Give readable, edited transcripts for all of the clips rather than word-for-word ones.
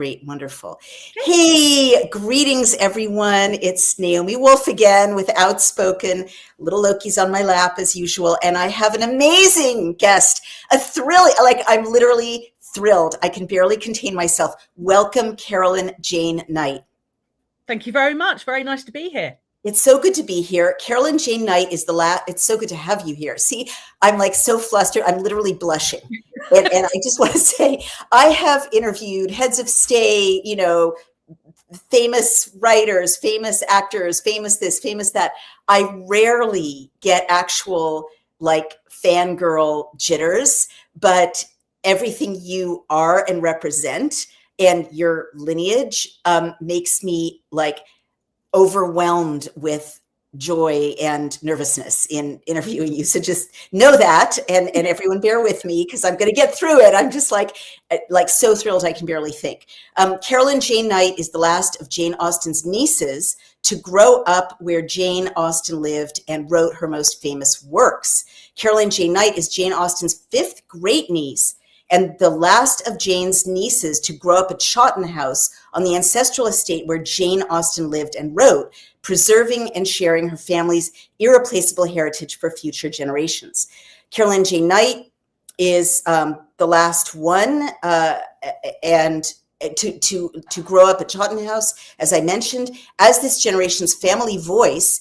Great, wonderful. Hey, greetings, everyone. It's Naomi Wolf again with Outspoken. Little Loki's on my lap as usual, and I have an amazing guest. I'm literally thrilled. I can barely contain myself. Welcome, Carolyn Jane Knight. Thank you very much. Very nice to be here. It's so good to be here. Carolyn Jane Knight is it's so good to have you here. See, I'm like so flustered. I'm literally blushing. And I just want to say, I have interviewed heads of state, famous writers, famous actors, famous this, famous that. I rarely get actual fangirl jitters, but everything you are and represent and your lineage makes me overwhelmed with joy and nervousness in interviewing you. So just know that, and everyone bear with me because I'm going to get through it. I'm just so thrilled I can barely think. Carolyn Jane Knight is the last of Jane Austen's nieces to grow up where Jane Austen lived and wrote her most famous works. Carolyn Jane Knight is Jane Austen's fifth great niece and the last of Jane's nieces to grow up at Chawton House on the ancestral estate where Jane Austen lived and wrote, preserving and sharing her family's irreplaceable heritage for future generations. Carolyn Jane Knight is the last one and to grow up at Chawton House, as I mentioned. As this generation's family voice,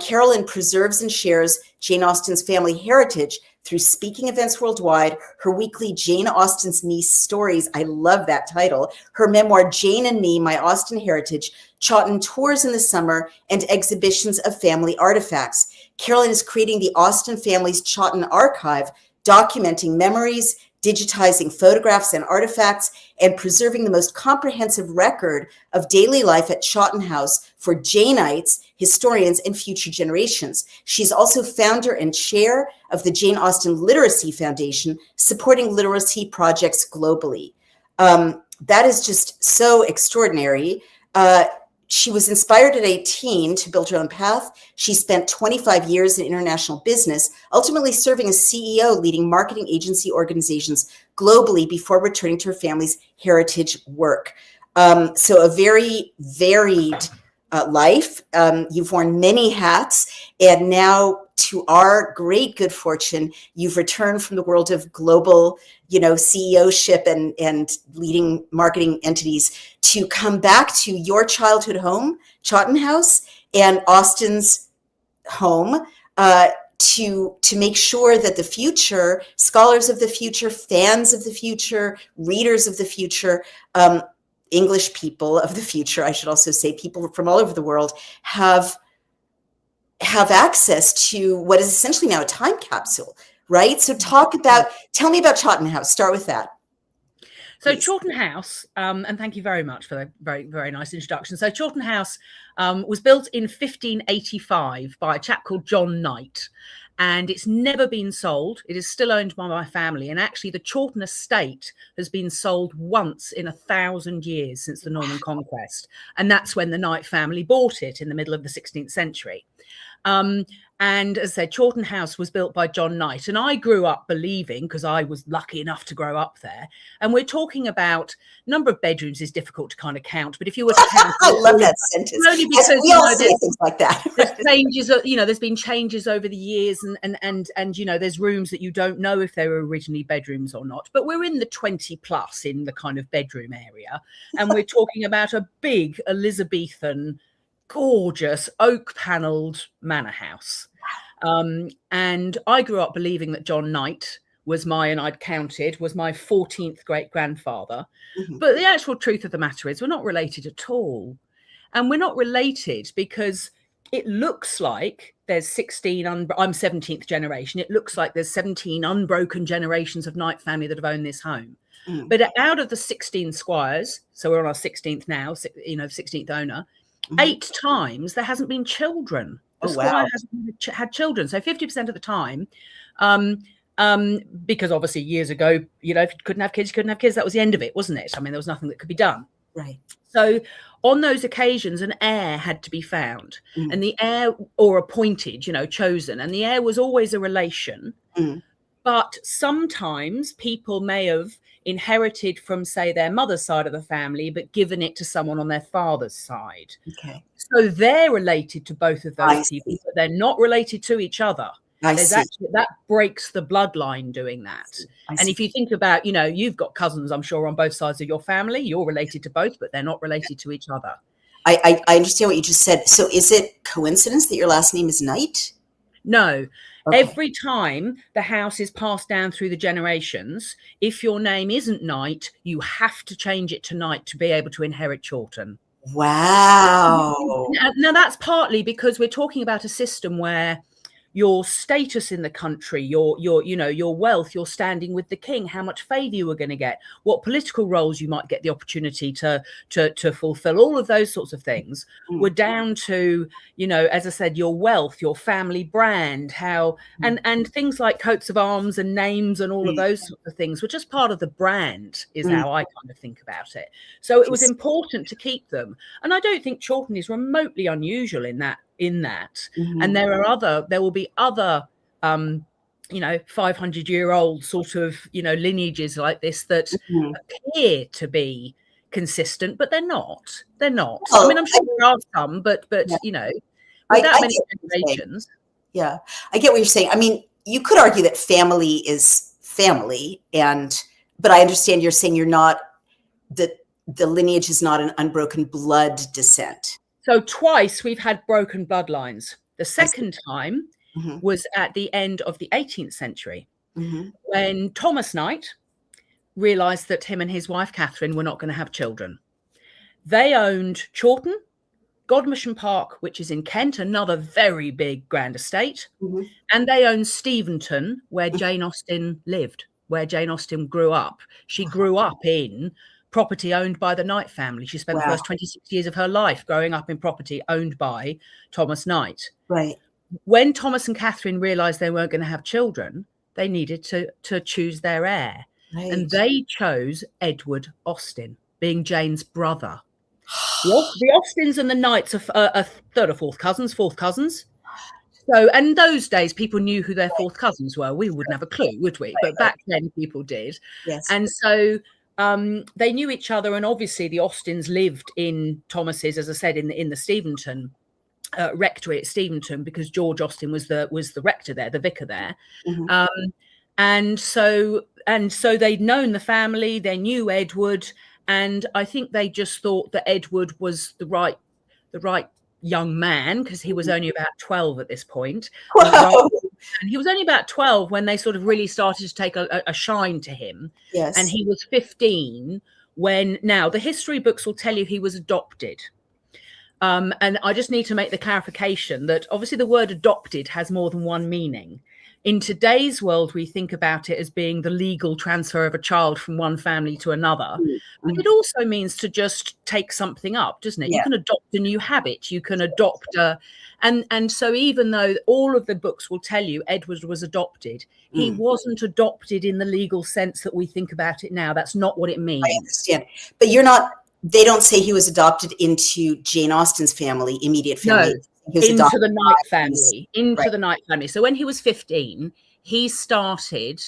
Carolyn preserves and shares Jane Austen's family heritage through speaking events worldwide, her weekly Jane Austen's Niece Stories, I love that title, her memoir, Jane and Me, My Austen Heritage, Chawton tours in the summer, and exhibitions of family artifacts. Carolyn is creating the Austen family's Chawton Archive, documenting memories, digitizing photographs and artifacts, and preserving the most comprehensive record of daily life at Chawton House for Janeites, historians, and future generations. She's also founder and chair of the Jane Austen Literacy Foundation, supporting literacy projects globally. That is just so extraordinary. She was inspired at 18 to build her own path. She spent 25 years in international business, ultimately serving as CEO, leading marketing agency organizations globally before returning to her family's heritage work. So a very varied life. You've worn many hats, and now, to our great good fortune, you've returned from the world of global, CEO-ship and leading marketing entities to come back to your childhood home, Chawton House, and Austen's home, to make sure that the future, scholars of the future, fans of the future, readers of the future, English people of the future, I should also say, people from all over the world have access to what is essentially now a time capsule, right? So tell me about Chawton House. Start with that. So please. Chawton House, and thank you very much for the very, very nice introduction. So Chawton House was built in 1585 by a chap called John Knight, and it's never been sold. It is still owned by my family, and actually the Chawton estate has been sold once in 1,000 years since the Norman Conquest, and that's when the Knight family bought it in the middle of the 16th century. And as I said, Chawton House was built by John Knight, and I grew up believing, because I was lucky enough to grow up there, and we're talking about number of bedrooms is difficult to kind of count, but if you were to count, I love that sentence. Only because we all say things like that. There's changes, there's been changes over the years, and there's rooms that you don't know if they were originally bedrooms or not, but we're in the 20 plus in the kind of bedroom area, and we're talking about a big Elizabethan, gorgeous oak panelled manor house. And I grew up believing that John Knight was my 14th great grandfather. Mm-hmm. But the actual truth of the matter is we're not related at all. And we're not related because it looks like there's 16, I'm 17th generation. It looks like there's 17 unbroken generations of Knight family that have owned this home. Mm. But out of the 16 squires, so we're on our 16th now, 16th owner, mm-hmm. 8 times there hasn't been children. The squire hasn't had children. So 50% of the time, because obviously years ago, if you couldn't have kids, you couldn't have kids. That was the end of it, wasn't it? I mean, there was nothing that could be done. Right. So on those occasions, an heir had to be found, and the heir, or appointed, chosen, and the heir was always a relation. Mm. But sometimes people may have, inherited from, say, their mother's side of the family, but given it to someone on their father's side. Okay. So they're related to both of I those people, see. but they're not related to each other. I There's see. actually, that breaks the bloodline doing that. I And see. if you think about, you've got cousins, I'm sure, on both sides of your family, you're related to both, but they're not related to each other. I understand what you just said. So is it coincidence that your last name is Knight? No. Okay. Every time the house is passed down through the generations, if your name isn't Knight, you have to change it to Knight to be able to inherit Chawton. Wow. Now that's partly because we're talking about a system where your status in the country, your wealth, your standing with the king, how much favor you were going to get, what political roles you might get the opportunity to fulfill, all of those sorts of things were down to, as I said, your wealth, your family brand, how and things like coats of arms and names and all of those sorts of things were just part of the brand, is how I kind of think about it. So it was important to keep them. And I don't think Chawton is remotely unusual in that. And there will be other 500-year-old sort of lineages like this that appear to be consistent, but they're not. Well, I mean, I'm sure there are some, but with that many generations. Yeah, I get what you're saying. I mean, you could argue that family is family, but I understand you're saying you're not, that the lineage is not an unbroken blood descent. So twice we've had broken bloodlines. The second time was at the end of the 18th century when Thomas Knight realised that him and his wife Catherine were not going to have children. They owned Chawton, Godmersham Park, which is in Kent, another very big grand estate, and they owned Steventon, where Jane Austen lived, where Jane Austen grew up. She grew up in property owned by the Knight family. She spent the first 26 years of her life growing up in property owned by Thomas Knight. Right. When Thomas and Catherine realised they weren't going to have children, they needed to choose their heir. Right. And they chose Edward Austen, being Jane's brother. The Austens and the Knights are third or fourth cousins. So, and in those days, people knew who their fourth cousins were. We wouldn't have a clue, would we? But back then, people did. Yes. And so they knew each other, and obviously the Austens lived in Thomas's, as I said, in the Steventon rectory at Steventon, because George Austen was the rector there, the vicar there. And so they'd known the family, they knew Edward, and I think they just thought that Edward was the right young man, because he was only about 12 at this point. Wow. And he was only about 12 when they sort of really started to take a shine to him. Yes. And he was 15 when, now the history books will tell you he was adopted. And I just need to make the clarification that obviously the word adopted has more than one meaning. In today's world, we think about it as being the legal transfer of a child from one family to another. But it also means to just take something up, doesn't it? Yeah. You can adopt a new habit. You can adopt and so even though all of the books will tell you Edward was adopted, he wasn't adopted in the legal sense that we think about it now. That's not what it means. I understand. But they don't say he was adopted into Jane Austen's family, immediate family. No. Into the Knight family, the Knight family. So when he was 15, he started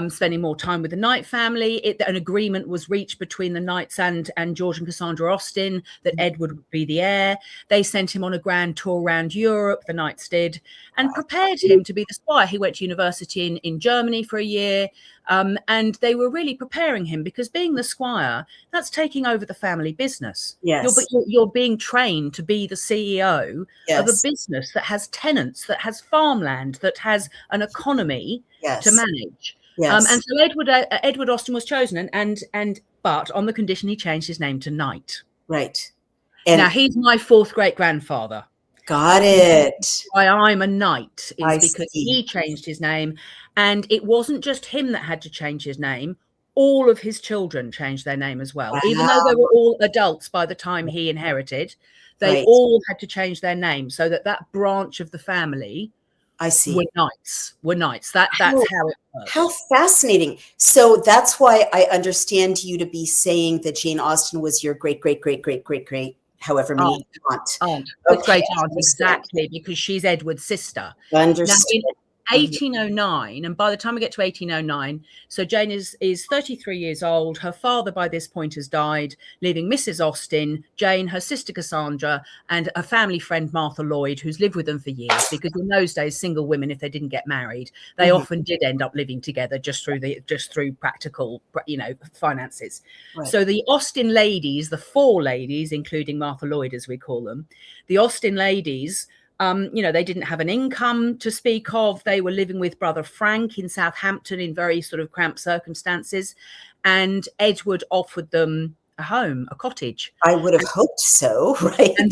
spending more time with the Knight family. An agreement was reached between the Knights and George and Cassandra Austen that Edward would be the heir. They sent him on a grand tour around Europe, the Knights did, and prepared him to be the squire. He went to university in Germany for a year, and they were really preparing him, because being the squire, that's taking over the family business. Yes. You're being trained to be the CEO of a business that has tenants, that has farmland, that has an economy to manage. Yes. And so Edward Austen was chosen, but on the condition he changed his name to Knight. Right. And now he's my fourth great grandfather. Got it. Why I'm a Knight is because he changed his name, and it wasn't just him that had to change his name. All of his children changed their name as well, even though they were all adults by the time he inherited. They all had to change their name so that branch of the family. I see. We're knights. That's how it works. How fascinating. So that's why I understand you to be saying that Jane Austen was your great, however many aunt. Great aunt, exactly, because she's Edward's sister. Understood. 1809, and by the time we get to 1809, so Jane is 33 years old. Her father by this point has died, leaving Mrs. Austen, Jane, her sister Cassandra, and a family friend Martha Lloyd, who's lived with them for years, because in those days single women, if they didn't get married, they often did end up living together just through practical, finances. Right. So the Austen ladies, the four ladies, including Martha Lloyd as we call them, the Austen ladies, they didn't have an income to speak of. They were living with brother Frank in Southampton in very sort of cramped circumstances. And Edward offered them a home, a cottage. I would have hoped so, right? And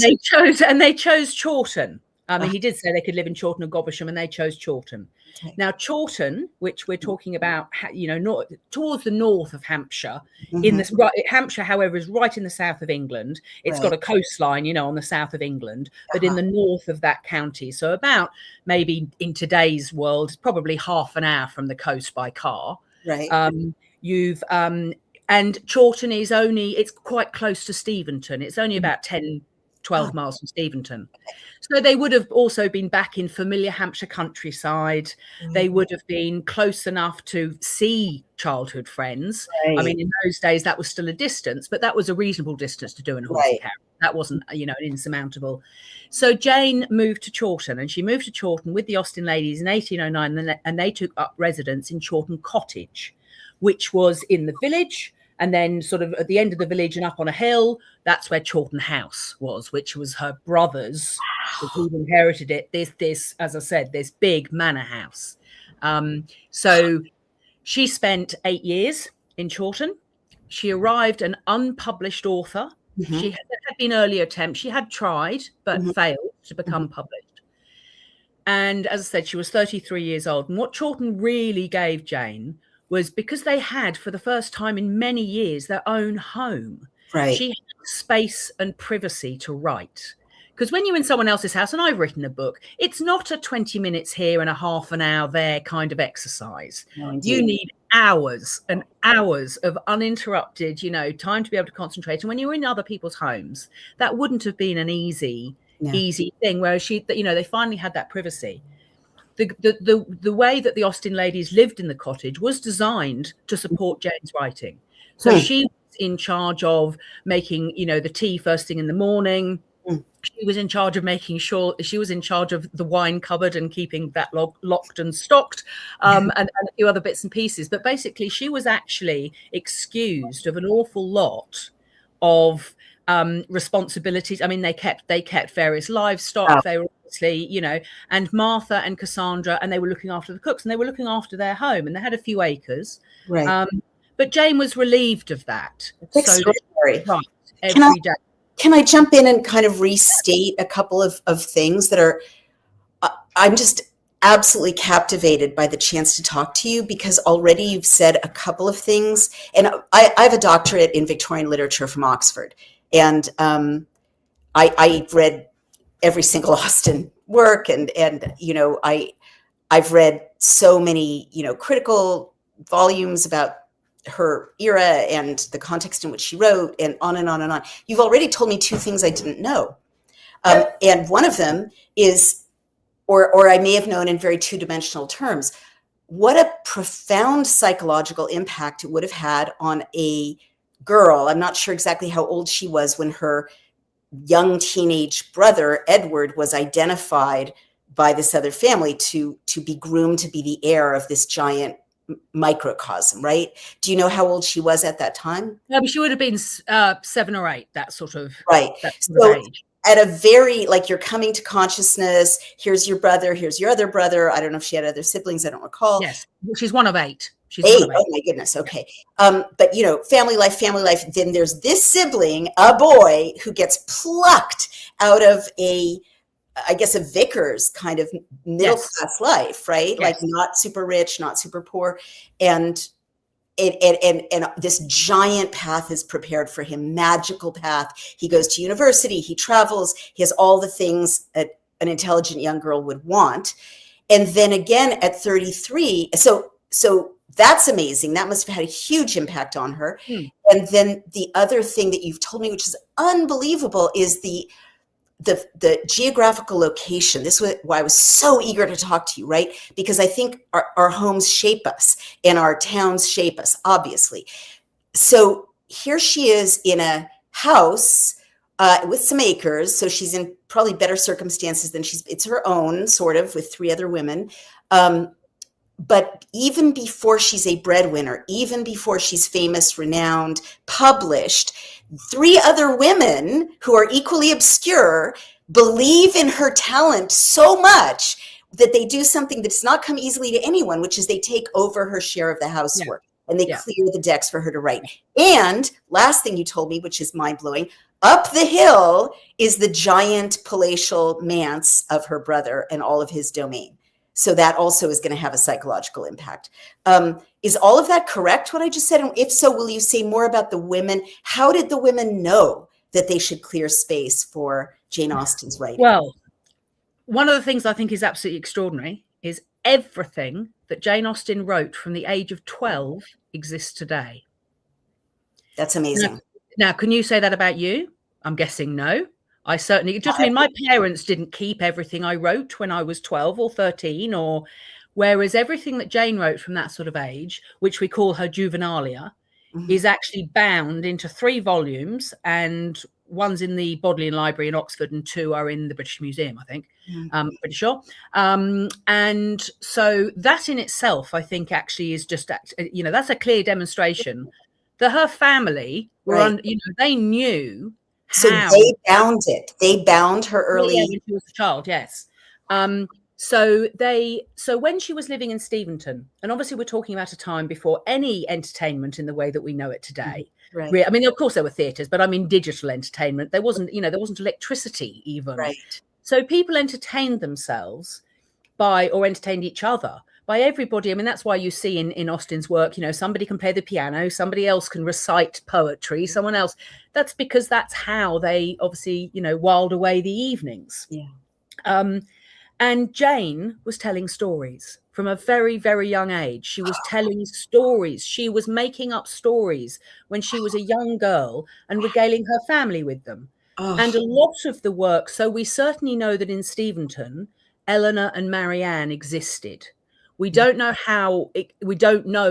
they chose Chawton. He did say they could live in Chawton or Gobisham, and they chose Chawton. Okay. Now, Chawton, which we're talking about, towards the north of Hampshire, Hampshire, however, is right in the south of England. It's got a coastline, on the south of England, but in the north of that county. So about maybe in today's world, probably half an hour from the coast by car. Right. And Chawton it's quite close to Steventon. It's only about 12 miles from Steventon. So they would have also been back in familiar Hampshire countryside. They would have been close enough to see childhood friends. Right. I mean, in those days, that was still a distance, but that was a reasonable distance to do in a horsey carriage. That wasn't, an insurmountable. So Jane moved to Chawton, and she moved to Chawton with the Austen ladies in 1809, and they took up residence in Chawton Cottage, which was in the village. And then sort of at the end of the village and up on a hill, that's where Chawton House was, which was her brother's, who'd inherited it. This, as I said, this big manor house. So she spent 8 years in Chawton. She arrived an unpublished author. She had been early attempts. She had tried, but failed to become published. And as I said, she was 33 years old. And what Chawton really gave Jane was, because they had, for the first time in many years, their own home. Right. She had space and privacy to write. Because when you're in someone else's house, and I've written a book, it's not a 20 minutes here and a half an hour there kind of exercise. No, you need hours and hours of uninterrupted, time to be able to concentrate. And when you're in other people's homes, that wouldn't have been an easy thing. Whereas they finally had that privacy. The way that the Austen ladies lived in the cottage was designed to support Jane's writing. So she was in charge of making, the tea first thing in the morning. She was in charge of making sure she was in charge of the wine cupboard and keeping that locked and stocked, and a few other bits and pieces. But basically, she was actually excused of an awful lot of responsibilities. I mean, they kept various livestock. They were obviously, and Martha and Cassandra, and they were looking after the cooks, and they were looking after their home, and they had a few acres. Right. But Jane was relieved of that. Extraordinary. So every day. Can I jump in and kind of restate a couple of things that are, I'm just absolutely captivated by the chance to talk to you, because already you've said a couple of things. And I have a doctorate in Victorian literature from Oxford. And I read every single Austen work. And I've read so many, critical volumes about her era and the context in which she wrote, and on and on and on. You've already told me two things I didn't know. And one of them is, or I may have known in very two-dimensional terms, what a profound psychological impact it would have had on a girl. I'm not sure exactly how old she was when her young teenage brother, Edward, was identified by this other family to be groomed to be the heir of this giant microcosm, right? Do you know how old she was at that time? No, but she would have been 7 or 8, that sort of right. So age. At a very, you're coming to consciousness, here's your brother, here's your other brother. I don't know if she had other siblings, I don't recall. Yes, she's one of 8. She's 8. One of 8. Oh my goodness, okay. But family life. Then there's this sibling, a boy, who gets plucked out of a vicar's kind of middle class life, right? Yes. Not super rich, not super poor. And this giant path is prepared for him, magical path. He goes to university, he travels, he has all the things that an intelligent young girl would want. And then again at 33, so that's amazing. That must have had a huge impact on her. And then the other thing that you've told me, which is unbelievable, is the the geographical location, this was why I was so eager to talk to you, right? Because I think our homes shape us and our towns shape us, obviously. So here she is in a house with some acres. So she's in probably better circumstances than it's her own, sort of, with 3 other women. But even before she's a breadwinner, even before she's famous, renowned, published, 3 other women who are equally obscure believe in her talent so much that they do something that does not come easily to anyone, which is they take over her share of the housework and they clear the decks for her to write. And last thing you told me, which is mind-blowing, up the hill is the giant palatial manse of her brother and all of his domain. So that also is going to have a psychological impact. Is all of that correct, what I just said? And if so, will you say more about the women? How did the women know that they should clear space for Jane Austen's writing? Well, one of the things I think is absolutely extraordinary is everything that Jane Austen wrote from the age of 12 exists today. That's amazing. Now, can you say that about you? I'm guessing no. I certainly just mean my parents didn't keep everything I wrote when I was 12 or 13, or whereas everything that Jane wrote from that sort of age, which we call her juvenilia, is actually bound into 3 volumes, and one's in the Bodleian Library in Oxford and 2 are in the British Museum, I think. Pretty sure. And so that in itself, I think actually is just, that's a clear demonstration that her family were, they knew. So they bound it. They bound her early. Yeah, when she was a child, yes. So when she was living in Steventon, and obviously we're talking about a time before any entertainment in the way that we know it today. Right. I mean, of course there were theatres, but I mean digital entertainment. There wasn't electricity even. Right. So people entertained themselves or entertained each other by everybody. I mean, that's why you see in Austen's work, somebody can play the piano, somebody else can recite poetry, someone else. That's because that's how they obviously, whiled away the evenings. Yeah. And Jane was telling stories from a very, very young age. She was telling stories. She was making up stories when she was a young girl and regaling her family with them. And a lot of the work, so we certainly know that in Steventon, Eleanor and Marianne existed. We don't know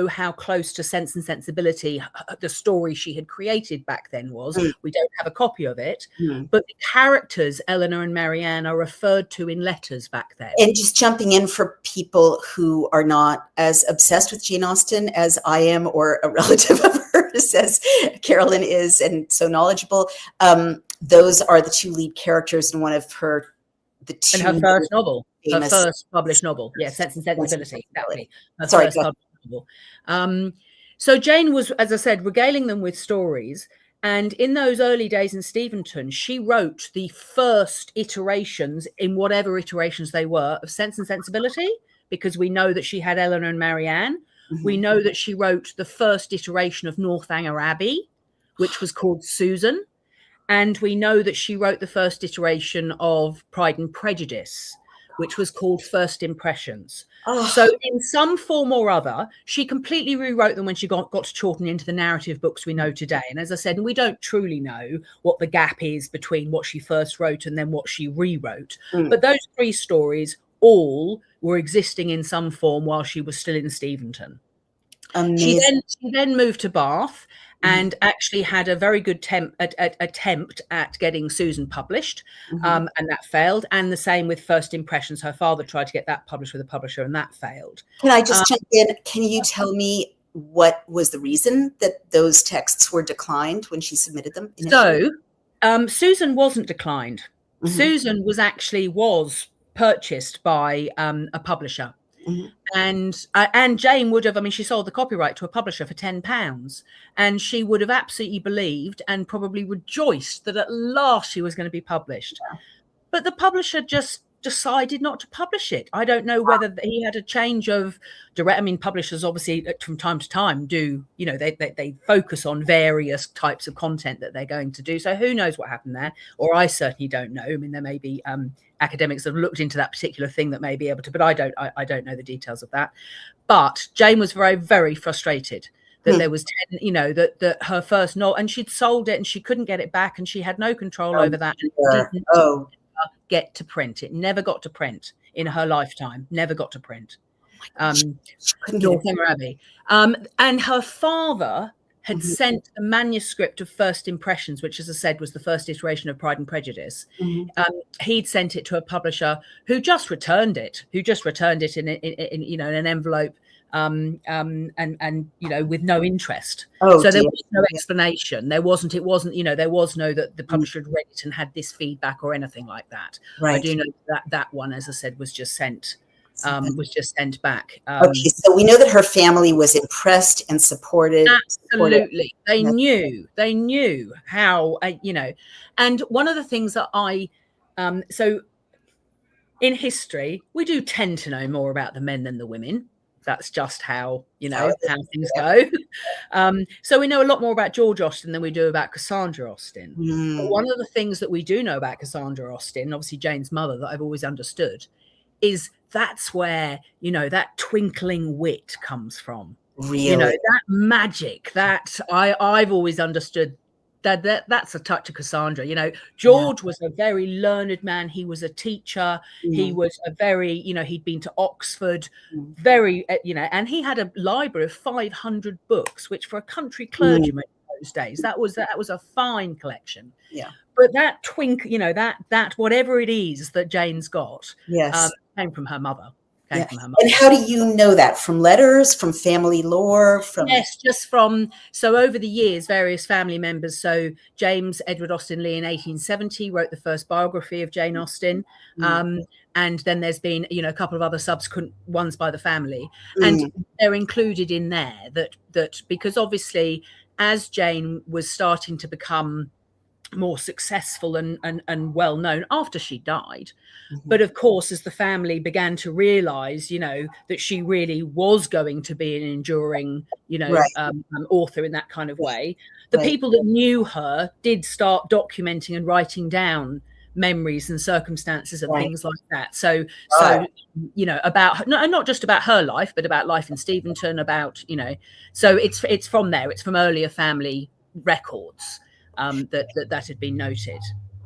how close to Sense and Sensibility the story she had created back then was. We don't have a copy of it, but the characters Eleanor and Marianne are referred to in letters back then. And just jumping in for people who are not as obsessed with Jane Austen as I am, or a relative of hers as Carolyn is, and so knowledgeable. Those are the 2 lead characters in one of her her first novel. Her first published novel, Sense and Sensibility. Exactly. First published novel. So Jane was, as I said, regaling them with stories. And in those early days in Steventon, she wrote the first iterations, in whatever iterations they were, of Sense and Sensibility, because we know that she had Eleanor and Marianne. We know that she wrote the first iteration of Northanger Abbey, which was called Susan. And we know that she wrote the first iteration of Pride and Prejudice, which was called First Impressions. So in some form or other, she completely rewrote them when she got to Chawton into the narrative books we know today. And as I said, we don't truly know what the gap is between what she first wrote and then what she rewrote. But those 3 stories all were existing in some form while she was still in Steventon. She then moved to Bath and actually had a very good attempt at getting Susan published, and that failed. And the same with First Impressions. Her father tried to get that published with a publisher, and that failed. Can I just jump in? Can you tell me what was the reason that those texts were declined when she submitted them initially? So Susan wasn't declined. Susan was purchased by a publisher. And Jane would have, she sold the copyright to a publisher for £10, and she would have absolutely believed and probably rejoiced that at last she was going to be published. But the publisher just decided not to publish it. I don't know whether he had a change of direct. Publishers obviously from time to time do, they focus on various types of content that they're going to do. So who knows what happened there? Or I certainly don't know. There may be academics that have looked into that particular thing that may be able to, but I don't know the details of that. But Jane was very, very frustrated that there was 10, that her first novel, and she'd sold it and she couldn't get it back and she had no control over that. get to print. It never got to print in her lifetime. Never got to print. Northanger Abbey. And her father had sent a manuscript of First Impressions, which, as I said, was the first iteration of Pride and Prejudice. He'd sent it to a publisher who just returned it in an envelope, and with no interest. So there was no explanation. It wasn't, there was no that the publisher had read it and had this feedback or anything like that. Right. I do know that one, as I said, was just sent back. Okay, so we know that her family was impressed and supported. Absolutely. They knew how, and one of the things that so in history, we do tend to know more about the men than the women. That's just how, how things go. So we know a lot more about George Austen than we do about Cassandra Austen. But one of the things that we do know about Cassandra Austen, obviously Jane's mother, that I've always understood, is that's where, that twinkling wit comes from. Really? That magic that I've always understood that's a touch of Cassandra. George was a very learned man. He was a teacher. He was a very, he'd been to Oxford, very, and he had a library of 500 books, which for a country clergyman in those days, that was a fine collection. Yeah. But that that whatever it is that Jane's got, yes, came from her mother. And how do you know that? From letters, from family lore? Yes, just from, so over the years, various family members. So James Edward Austen Leigh in 1870 wrote the first biography of Jane Austen. And then there's been, a couple of other subsequent ones by the family. And they're included in there that because obviously as Jane was starting to become more successful and well known after she died, but of course as the family began to realize that she really was going to be an enduring author in that kind of way, the people that knew her did start documenting and writing down memories and circumstances and things like that. So about her, not just about her life, but about life in Steventon, about so it's from there, it's from earlier family records that had been noted.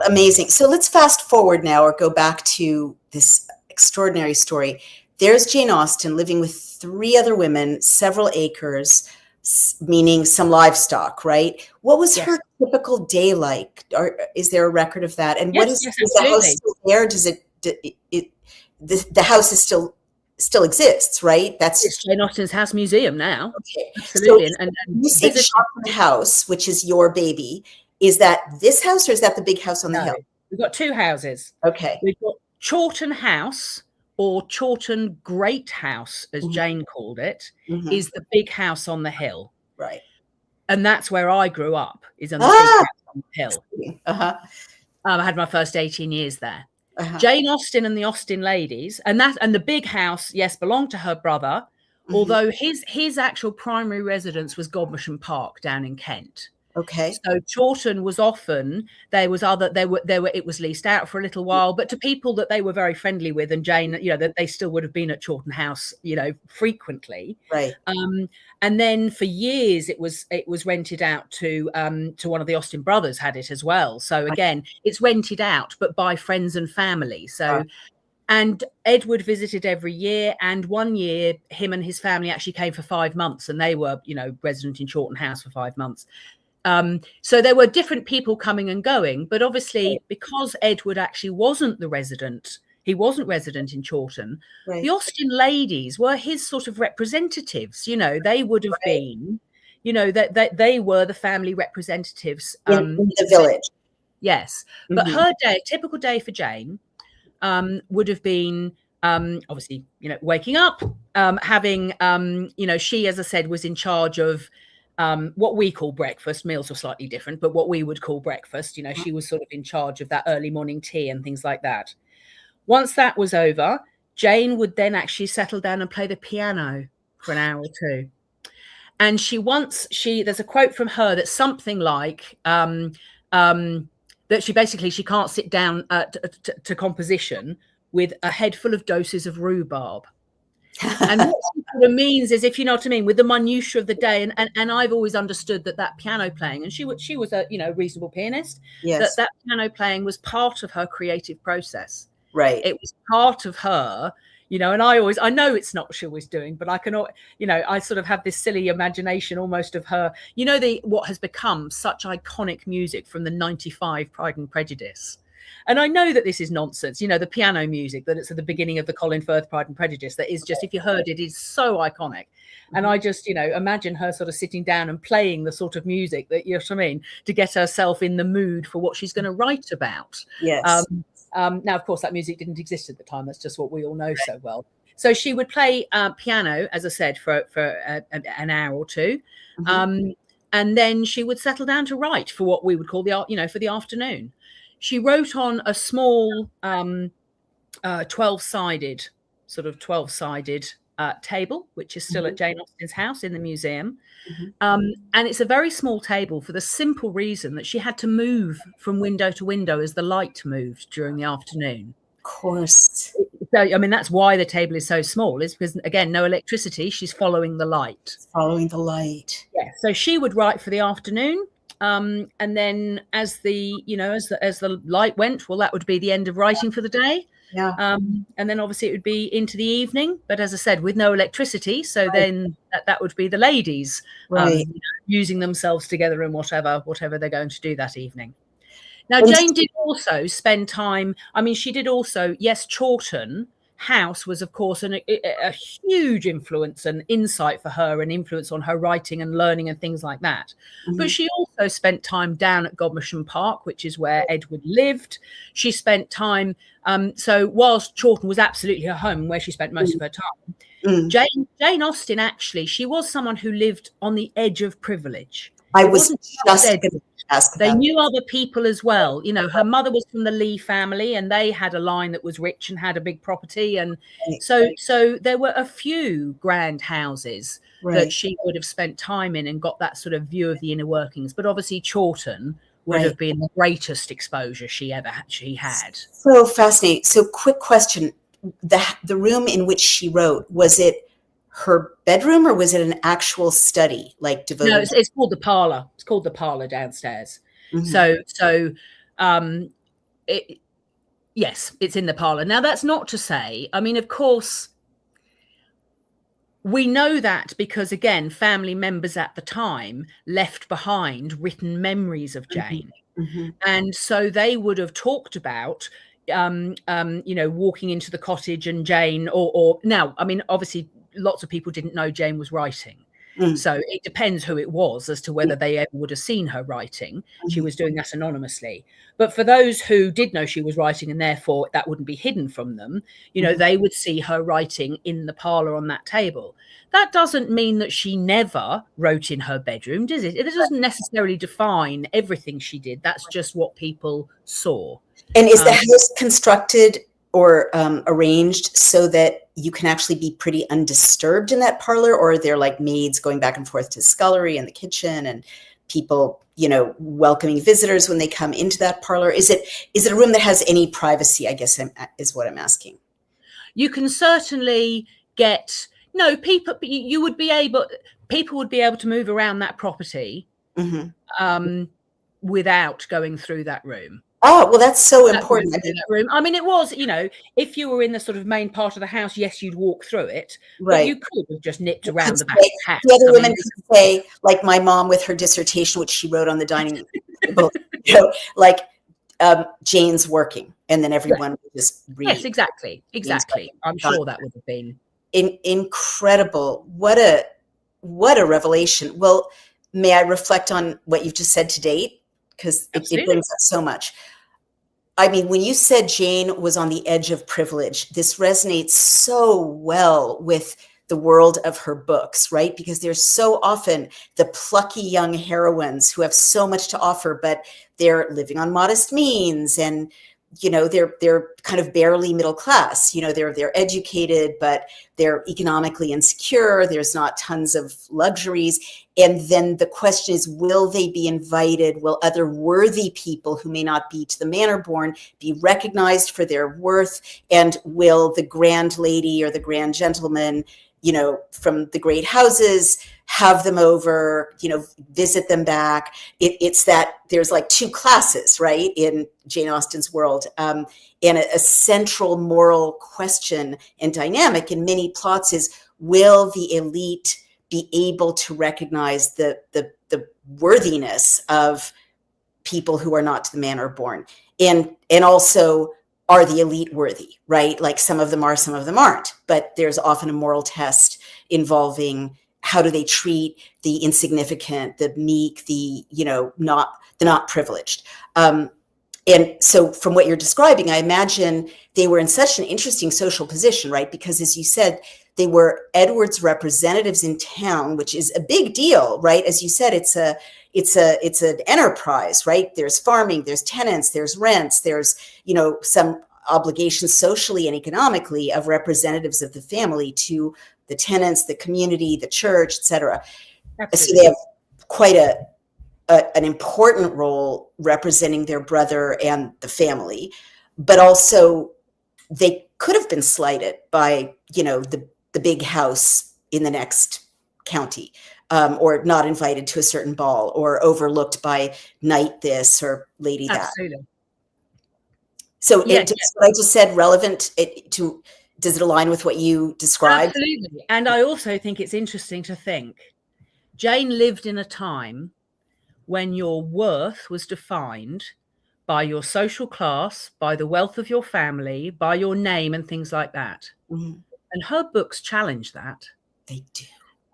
Amazing. So let's fast forward now, or go back to this extraordinary story. There's Jane Austen living with 3 other women, several acres, meaning some livestock, right? What was her typical day like? Or is there a record of that? And what is the house still there? Does the house is still exists, right? It's Jane Austen's House Museum now. Okay. Absolutely. So and you say Chawton House, which is your baby. Is that this house, or is that the big house on the hill? We've got 2 houses. Okay. We've got Chawton House, or Chawton Great House, as Jane called it, is the big house on the hill. Right. And that's where I grew up, is on the big house on the hill. I had my first 18 years there. Jane Austen and the Austen ladies, and the big house, yes, belonged to her brother, although his actual primary residence was Godmersham Park down in Kent. Okay. So Chawton was often, it was leased out for a little while, but to people that they were very friendly with, and Jane, that they still would have been at Chawton House, frequently. Right. And then for years it was rented out to one of the Austen brothers had it as well. So again, it's rented out, but by friends and family. So and Edward visited every year, and one year him and his family actually came for 5 months, and they were, resident in Chawton House for 5 months. So there were different people coming and going, but obviously because Edward actually wasn't resident in Chawton, the Austen ladies were his sort of representatives. They would have been, that they were the family representatives in the village. Yes, but her day, a typical day for Jane, would have been obviously, waking up, having, she, as I said, was in charge of what we call breakfast. Meals were slightly different, but what we would call breakfast, she was sort of in charge of that early morning tea and things like that. Once that was over, Jane would then actually settle down and play the piano for an hour or 2. And there's a quote from her that's something like that she can't sit down to composition with a head full of doses of rhubarb. And what's sort of means is, if you know what I mean, with the minutiae of the day. And I've always understood that piano playing, and she was a, you know, reasonable pianist, Yes. that piano playing was part of her creative process. Right. It was part of her, you know, and I know it's not what she was doing, but I can, you know, I sort of have this silly imagination almost of her, you know, what has become such iconic music from the 95 Pride and Prejudice. And I know that this is nonsense, you know, the piano music that it's at the beginning of the Colin Firth Pride and Prejudice, that is just, if you heard it, is so iconic. And I just, you know, imagine her sort of sitting down and playing the sort of music that, you know what I mean, to get herself in the mood for what she's going to write about. Yes. Now, of course, that music didn't exist at the time. That's just what we all know so well. So she would play piano, as I said, for an hour or two. And then she would settle down to write for what we would call for the afternoon. She wrote on a small 12-sided table, which is still at Jane Austen's house in the museum. And it's a very small table for the simple reason that she had to move from window to window as the light moved during the afternoon. Of course. So, I mean, that's why the table is so small, is because, again, no electricity. She's following the light. Following the light. Yeah. So she would write for the afternoon. And then as the light went, well, that would be the end of writing for the day. Yeah. And then obviously it would be into the evening, but as I said, with no electricity. So then that would be the ladies using themselves together in whatever they're going to do that evening. Now, Jane did also spend time. I mean, she did also. Yes, Chawton House was, of course, a huge influence and insight for her, and influence on her writing and learning and things like that. But she also spent time down at Godmersham Park, which is where Edward lived. She spent time. So whilst Chawton was absolutely her home, where she spent most of her time, Jane Austen, actually, she was someone who lived on the edge of privilege. I was just going to ask They knew other people as well. You know, her mother was from the Lee family, and they had a line that was rich and had a big property. And so there were a few grand houses that she would have spent time in and got that sort of view of the inner workings. But obviously Chawton would have been the greatest exposure she had. So fascinating. So quick question. The room in which she wrote, was it her bedroom, or was it an actual study, like devoted? No, it's called the parlor. It's called the parlor downstairs. Yes, it's in the parlor. Now, that's not to say, I mean, of course, we know that because, again, family members at the time left behind written memories of Jane. And so they would have talked about, walking into the cottage and Jane, or now, I mean, obviously, lots of people didn't know Jane was writing. So it depends who it was as to whether they ever would have seen her writing. She was doing that anonymously. But for those who did know she was writing, and therefore that wouldn't be hidden from them, you know, they would see her writing in the parlor on that table. That doesn't mean that she never wrote in her bedroom, does it? It doesn't necessarily define everything she did. That's just what people saw. And is the house constructed or arranged so that you can actually be pretty undisturbed in that parlor, or are there like maids going back and forth to the scullery and the kitchen, and people, you know, welcoming visitors when they come into that parlor? Is it a room that has any privacy, I guess, is what I'm asking. You can certainly get, people would be able to move around that property without going through that room. Oh, well, that's so important. I mean, it was, you know, if you were in the sort of main part of the house, yes, you'd walk through it, but you could have just nipped around the back of the house. The other women could say, like my mom with her dissertation, which she wrote on the dining table, like Jane's working, and then everyone would just read. Yes, exactly. I'm sure that would have been incredible. What a revelation. Well, may I reflect on what you've just said to date? Because it brings up so much. I mean, when you said Jane was on the edge of privilege, this resonates so well with the world of her books, right? Because there's so often the plucky young heroines who have so much to offer, but they're living on modest means, and you know, they're kind of barely middle class. You know, they're educated, but they're economically insecure. There's not tons of luxuries. And then the question is, will they be invited? Will other worthy people who may not be to the manor born be recognized for their worth? And will the grand lady or the grand gentleman, from the great houses, have them over, visit them back. It's that there's like two classes, right, in Jane Austen's world. And a central moral question and dynamic in many plots is, will the elite be able to recognize the worthiness of people who are not to the manner born? And also, are the elite worthy, right? Like some of them are, some of them aren't. But there's often a moral test involving how do they treat the insignificant, the meek, the not privileged. And so from what you're describing, I imagine they were in such an interesting social position, right? Because as you said, they were Edward's representatives in town, which is a big deal, right? As you said, it's an enterprise, right? There's farming, there's tenants, there's rents, there's, some obligations socially and economically of representatives of the family to the tenants, the community, the church, etc. So they have quite an important role representing their brother and the family, but also they could have been slighted by, the big house in the next county, or not invited to a certain ball, or overlooked by knight this or lady that. Absolutely. So does what I just said relevant does it align with what you described? Absolutely. And I also think it's interesting to think Jane lived in a time when your worth was defined by your social class, by the wealth of your family, by your name and things like that. Mm-hmm. And her books challenge that. They do.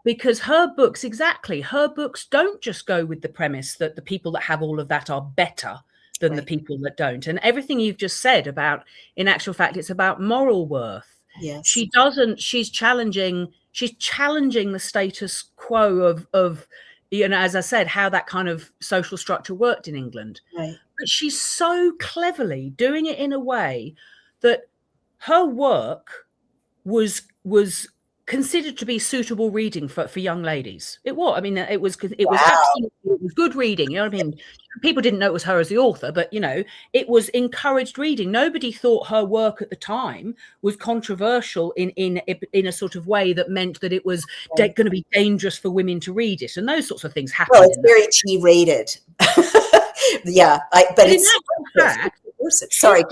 Because her books don't just go with the premise that the people that have all of that are better than the people that don't. And everything you've just said about, in actual fact, it's about moral worth. Yes. She's challenging the status quo of, as I said, how that kind of social structure worked in England. Right. But she's so cleverly doing it in a way that her work was considered to be suitable reading for young ladies. It was. I mean, it was absolutely good reading. You know what I mean? People didn't know it was her as the author, but it was encouraged reading. Nobody thought her work at the time was controversial in a sort of way that meant that it was going to be dangerous for women to read it, and those sorts of things happen. Well, it's very G-rated. Yeah, but it's fact. Sorry,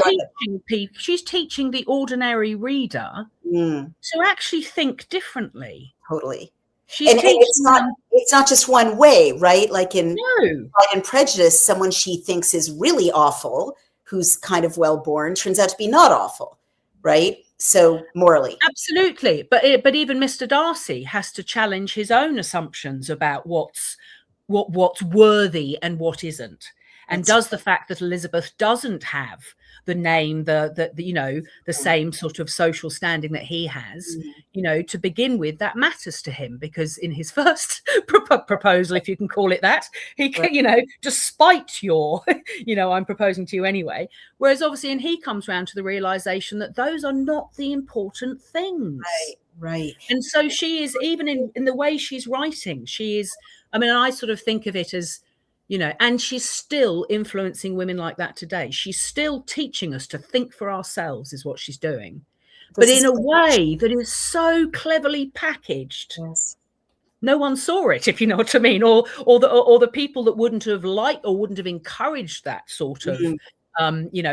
she's teaching the ordinary reader to actually think differently. Totally. And it's not just one way, right? Like in Pride and Prejudice, someone she thinks is really awful, who's kind of well-born, turns out to be not awful, right? So morally. Absolutely. But even Mr. Darcy has to challenge his own assumptions about what's worthy and what isn't. And does the fact that Elizabeth doesn't have the name, the same sort of social standing that he has, to begin with, that matters to him, because in his first proposal, if you can call it that, he can, despite your, I'm proposing to you anyway. Whereas obviously, and he comes around to the realization that those are not the important things. Right. And so she is, even in the way she's writing, I sort of think of it as, and she's still influencing women like that today. She's still teaching us to think for ourselves, is what she's doing, but in a way that is so cleverly packaged. Yes. No one saw it, if you know what I mean, or the people that wouldn't have liked or wouldn't have encouraged that sort of,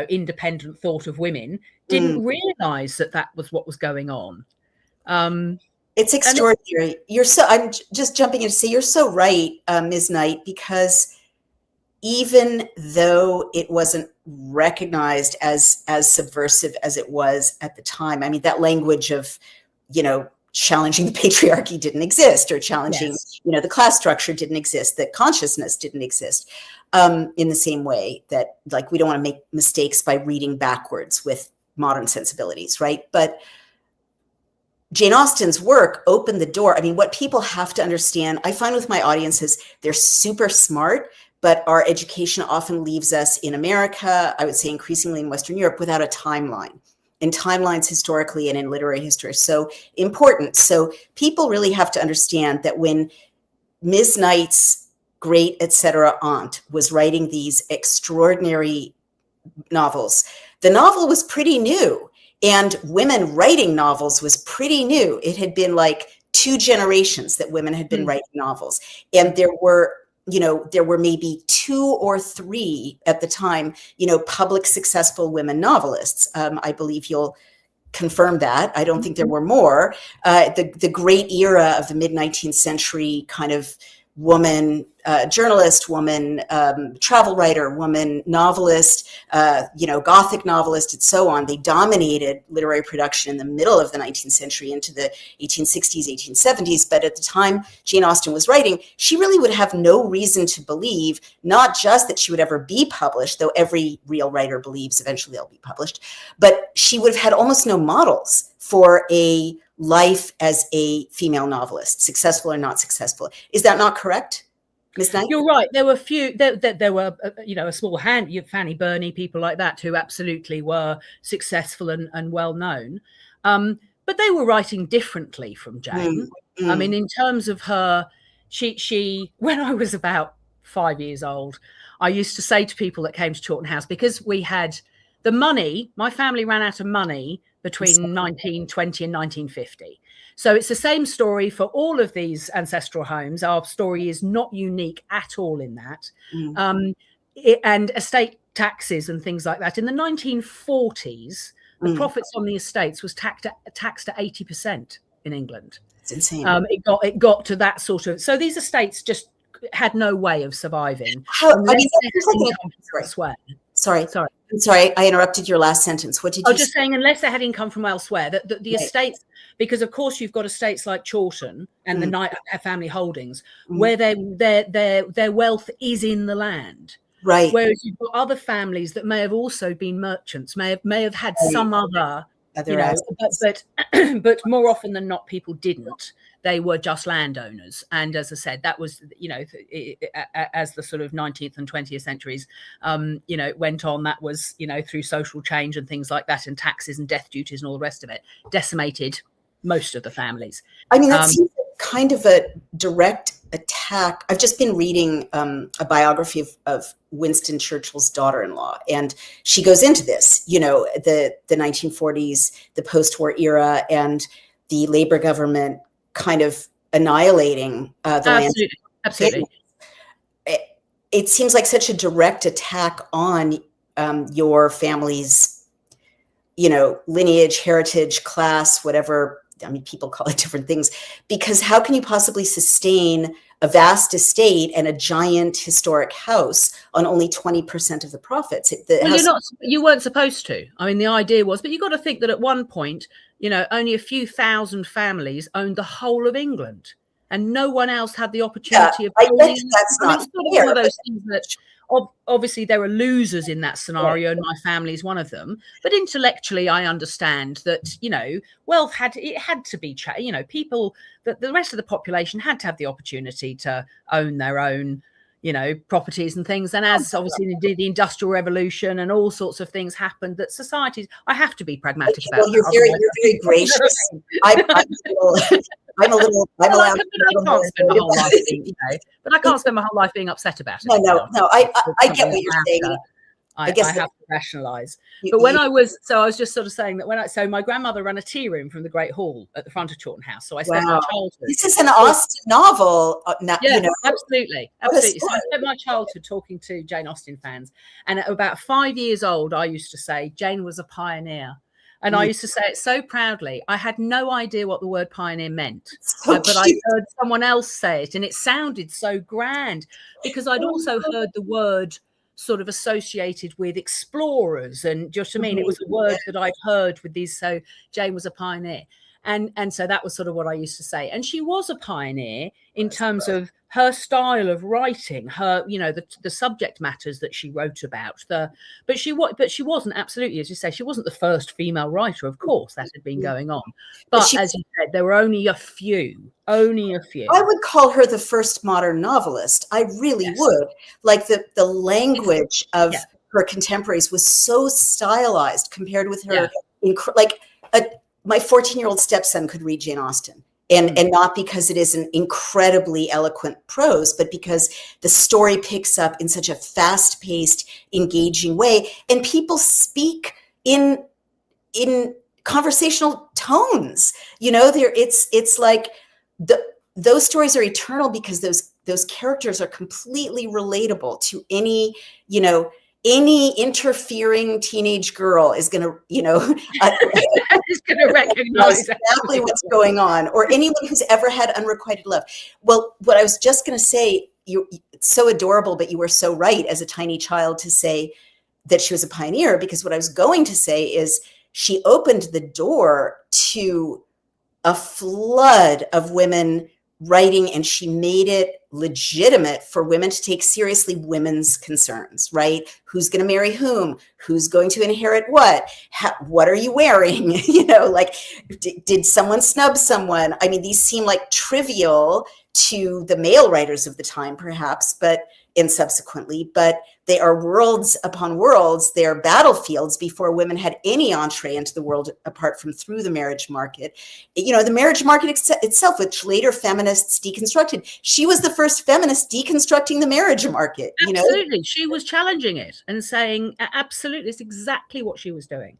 independent thought of women didn't realize that was what was going on. It's extraordinary. I'm just jumping in to say you're so right, Ms. Knight, because even though it wasn't recognized as subversive as it was at the time, I mean, that language of, challenging the patriarchy didn't exist, or challenging, the class structure didn't exist, that consciousness didn't exist, in the same way that, like, we don't want to make mistakes by reading backwards with modern sensibilities, right? But Jane Austen's work opened the door. I mean, what people have to understand, I find with my audiences, they're super smart, but our education often leaves us in America, I would say increasingly in Western Europe, without a timeline. And timelines historically and in literary history are so important. So people really have to understand that when Ms. Knight's great, etc. aunt was writing these extraordinary novels, the novel was pretty new. And women writing novels was pretty new. It had been like 2 generations that women had been writing novels. And there were maybe 2 or 3 at the time, public successful women novelists. I believe you'll confirm that. I don't think there were more. The great era of the mid-19th century kind of woman journalist, woman travel writer, woman novelist, Gothic novelist, and so on. They dominated literary production in the middle of the 19th century into the 1860s, 1870s. But at the time Jane Austen was writing, she really would have no reason to believe, not just that she would ever be published, though every real writer believes eventually they'll be published, but she would have had almost no models for a life as a female novelist, successful or not successful. Is that not correct, Ms. Knight? You're right. There were few. There were, a small hand. Fanny Burney, people like that, who absolutely were successful and well known. But they were writing differently from Jane. I mean, in terms of her, she when I was about 5 years old, I used to say to people that came to Chawton House, because we had the money. My family ran out of money between 1920 and 1950. So it's the same story for all of these ancestral homes. Our story is not unique at all in that. And estate taxes and things like that. In the 1940s, the profits on the estates was taxed at 80% in England. It's insane. It got to that sort of. So these estates just had no way of surviving. Sorry, I interrupted your last sentence. What did you say? Just saying, unless they had income from elsewhere, that the estates, because of course you've got estates like Chawton and the Knight family holdings, where their wealth is in the land. Right. Whereas you've got other families that may have also been merchants, may have had some other but more often than not, people didn't. They were just landowners. And as I said, that was, as the sort of 19th and 20th centuries, went on, that was, through social change and things like that, and taxes and death duties and all the rest of it, decimated most of the families. I mean, that seems kind of a direct attack. I've just been reading a biography of Winston Churchill's daughter-in-law, and she goes into this, the 1940s, the post-war era, and the Labour government kind of annihilating the land. Absolutely. It seems like such a direct attack on your family's, lineage, heritage, class, whatever. I mean, people call it different things, because how can you possibly sustain a vast estate and a giant historic house on only 20% of the profits? You weren't supposed to. I mean, the idea was, but you got to think that at one point, only a few thousand families owned the whole of England, and no one else had the opportunity of. I guess that's not fair, one of those things that. Obviously, there are losers in that scenario, and my family is one of them. But intellectually, I understand that wealth had to be, people, that the rest of the population had to have the opportunity to own their own, properties and things. And as obviously the Industrial Revolution and all sorts of things happened, that societies, I have to be pragmatic about. Well, you're very gracious. I'm allowed. I can't spend my whole life being, but I can't spend my whole life being upset about it. No. I get what you're saying. I have to rationalize. But I was just sort of saying that so my grandmother ran a tea room from the Great Hall at the front of Chawton House. So I spent my childhood. This is an Austen novel. Absolutely. So I spent my childhood talking to Jane Austen fans. And at about 5 years old, I used to say Jane was a pioneer. And I used to say it so proudly. I had no idea what the word pioneer meant, but I heard someone else say it, and it sounded so grand, because I'd also heard the word sort of associated with explorers, and just I mean, it was a word that I'd heard with these. So Jane was a pioneer, and so that was sort of what I used to say. And she was a pioneer in terms of her style of writing, her, the subject matters that she wrote about. But she wasn't, absolutely, as you say, she wasn't the first female writer. Of course, that had been going on. But as you said, there were only a few. I would call her the first modern novelist. I really would. Like the language of her contemporaries was so stylized compared with her. My 14-year-old stepson could read Jane Austen. And not because it is an incredibly eloquent prose, but because the story picks up in such a fast-paced, engaging way, and people speak in conversational tones. It's like those stories are eternal because those characters are completely relatable to any, any interfering teenage girl is going to, is going to recognize exactly what's going on, or anyone who's ever had unrequited love. Well, what I was just going to say, it's so adorable, but you were so right as a tiny child to say that she was a pioneer, because what I was going to say is she opened the door to a flood of women writing, and she made it legitimate for women to take seriously women's concerns, right? Who's going to marry whom? Who's going to inherit what? What are you wearing? Did someone snub someone? I mean, these seem like trivial to the male writers of the time, perhaps, and subsequently, but they are worlds upon worlds. They are battlefields before women had any entree into the world apart from through the marriage market. The marriage market itself, which later feminists deconstructed. She was the first feminist deconstructing the marriage market. Absolutely. She was challenging it and saying, absolutely, it's exactly what she was doing,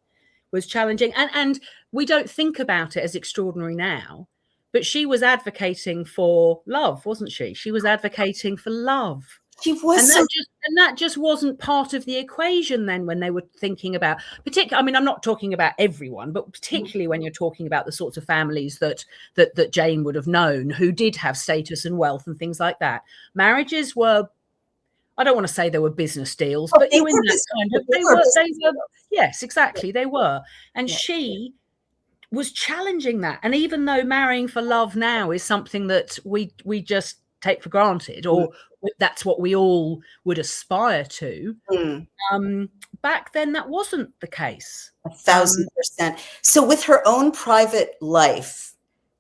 was challenging. And we don't think about it as extraordinary now, but she was advocating for love, wasn't she? She was advocating for love. She was, and that just wasn't part of the equation then when they were thinking about particularly. I mean, I'm not talking about everyone, but particularly when you're talking about the sorts of families that Jane would have known, who did have status and wealth and things like that. Marriages were, I don't want to say they were business deals, but they were yes, exactly, they were. And she was challenging that. And even though marrying for love now is something that we just take for granted, or that's what we all would aspire to, back then that wasn't the case. 1,000%. So with her own private life,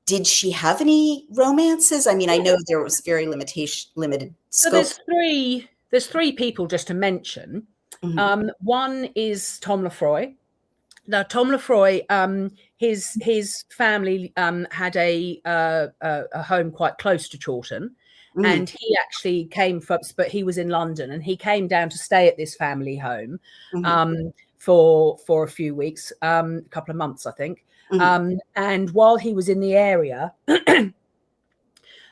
did she have any romances? I mean, I know there was very limited scope. So there's three people just to mention. One is Tom Lefroy. Now, Tom Lefroy, his family had a home quite close to Chawton. And he actually came from, but he was in London, and he came down to stay at this family home for a few weeks, a couple of months, I think. And while he was in the area, Jane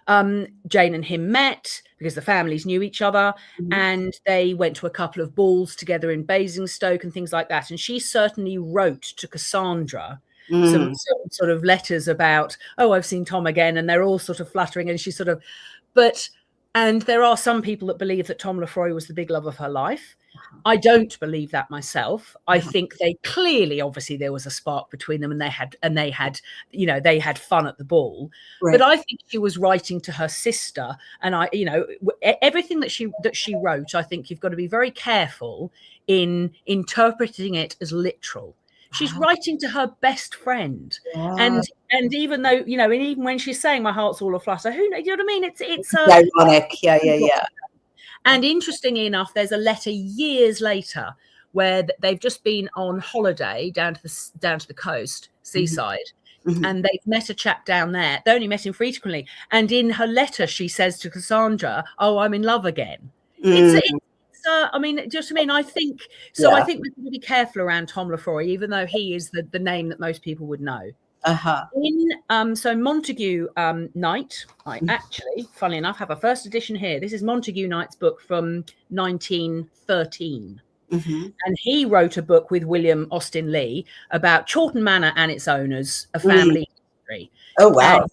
and him met because the families knew each other, and they went to a couple of balls together in Basingstoke and things like that. And she certainly wrote to Cassandra some sort of letters about, oh, I've seen Tom again, and they're all sort of fluttering, and she's sort of, and there are some people that believe that Tom Lefroy was the big love of her life. I don't believe that myself. I think they clearly, obviously, there was a spark between them, and they had fun at the ball. Right. But I think she was writing to her sister, and everything that she wrote, I think you've got to be very careful in interpreting it as literal. She's writing to her best friend, and even though and even when she's saying my heart's all aflutter, who knows? You know what I mean? It's ironic, yeah. And interestingly enough, there's a letter years later where they've just been on holiday down to the coast, seaside, and they've met a chap down there. They only met him frequently, and in her letter she says to Cassandra, "Oh, I'm in love again." I mean, just I mean, I think so. I think we have to be careful around Tom Lefroy, even though he is the name that most people would know. So Montague Knight, I actually, funnily enough, have a first edition here. This is Montague Knight's book from 1913. And he wrote a book with William Austin Lee about Chawton Manor and its owners, a family history. Oh, wow.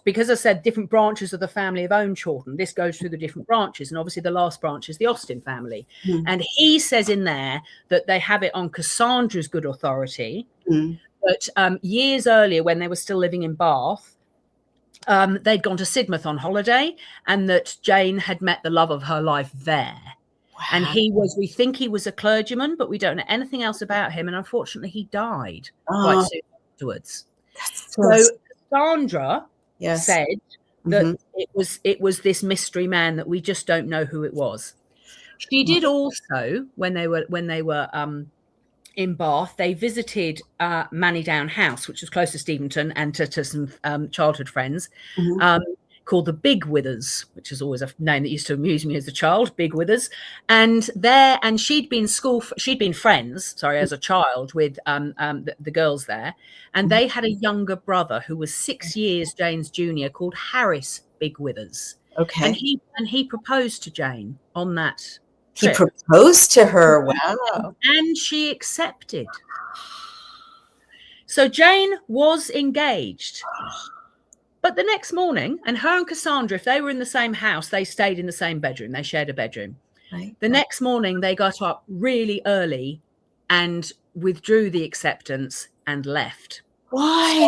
Because I said different branches of the family have owned Chawton. This goes through the different branches. And obviously the last branch is the Austin family. And he says in there that they have it on Cassandra's good authority. But years earlier, when they were still living in Bath, they'd gone to Sidmouth on holiday, and that Jane had met the love of her life there. Wow. And we think he was a clergyman, but we don't know anything else about him. And unfortunately, he died quite soon afterwards. So Cassandra said that it was this mystery man that we just don't know who it was. She did also, when they were in Bath, they visited Mannydown House, which was close to Steventon, and to some childhood friends. called the Big Withers, which is always a name that used to amuse me as a child, Big Withers. And she'd been friends, as a child with the girls there. And they had a younger brother who was 6 years Jane's junior, called Harris Big Withers. Okay. And he proposed to Jane on that He trip. proposed to her. Wow. And she accepted. So Jane was engaged. But the next morning, and her and Cassandra, if they were in the same house, they stayed in the same bedroom. They shared a bedroom. Right. The next morning, they got up really early and withdrew the acceptance and left. Why?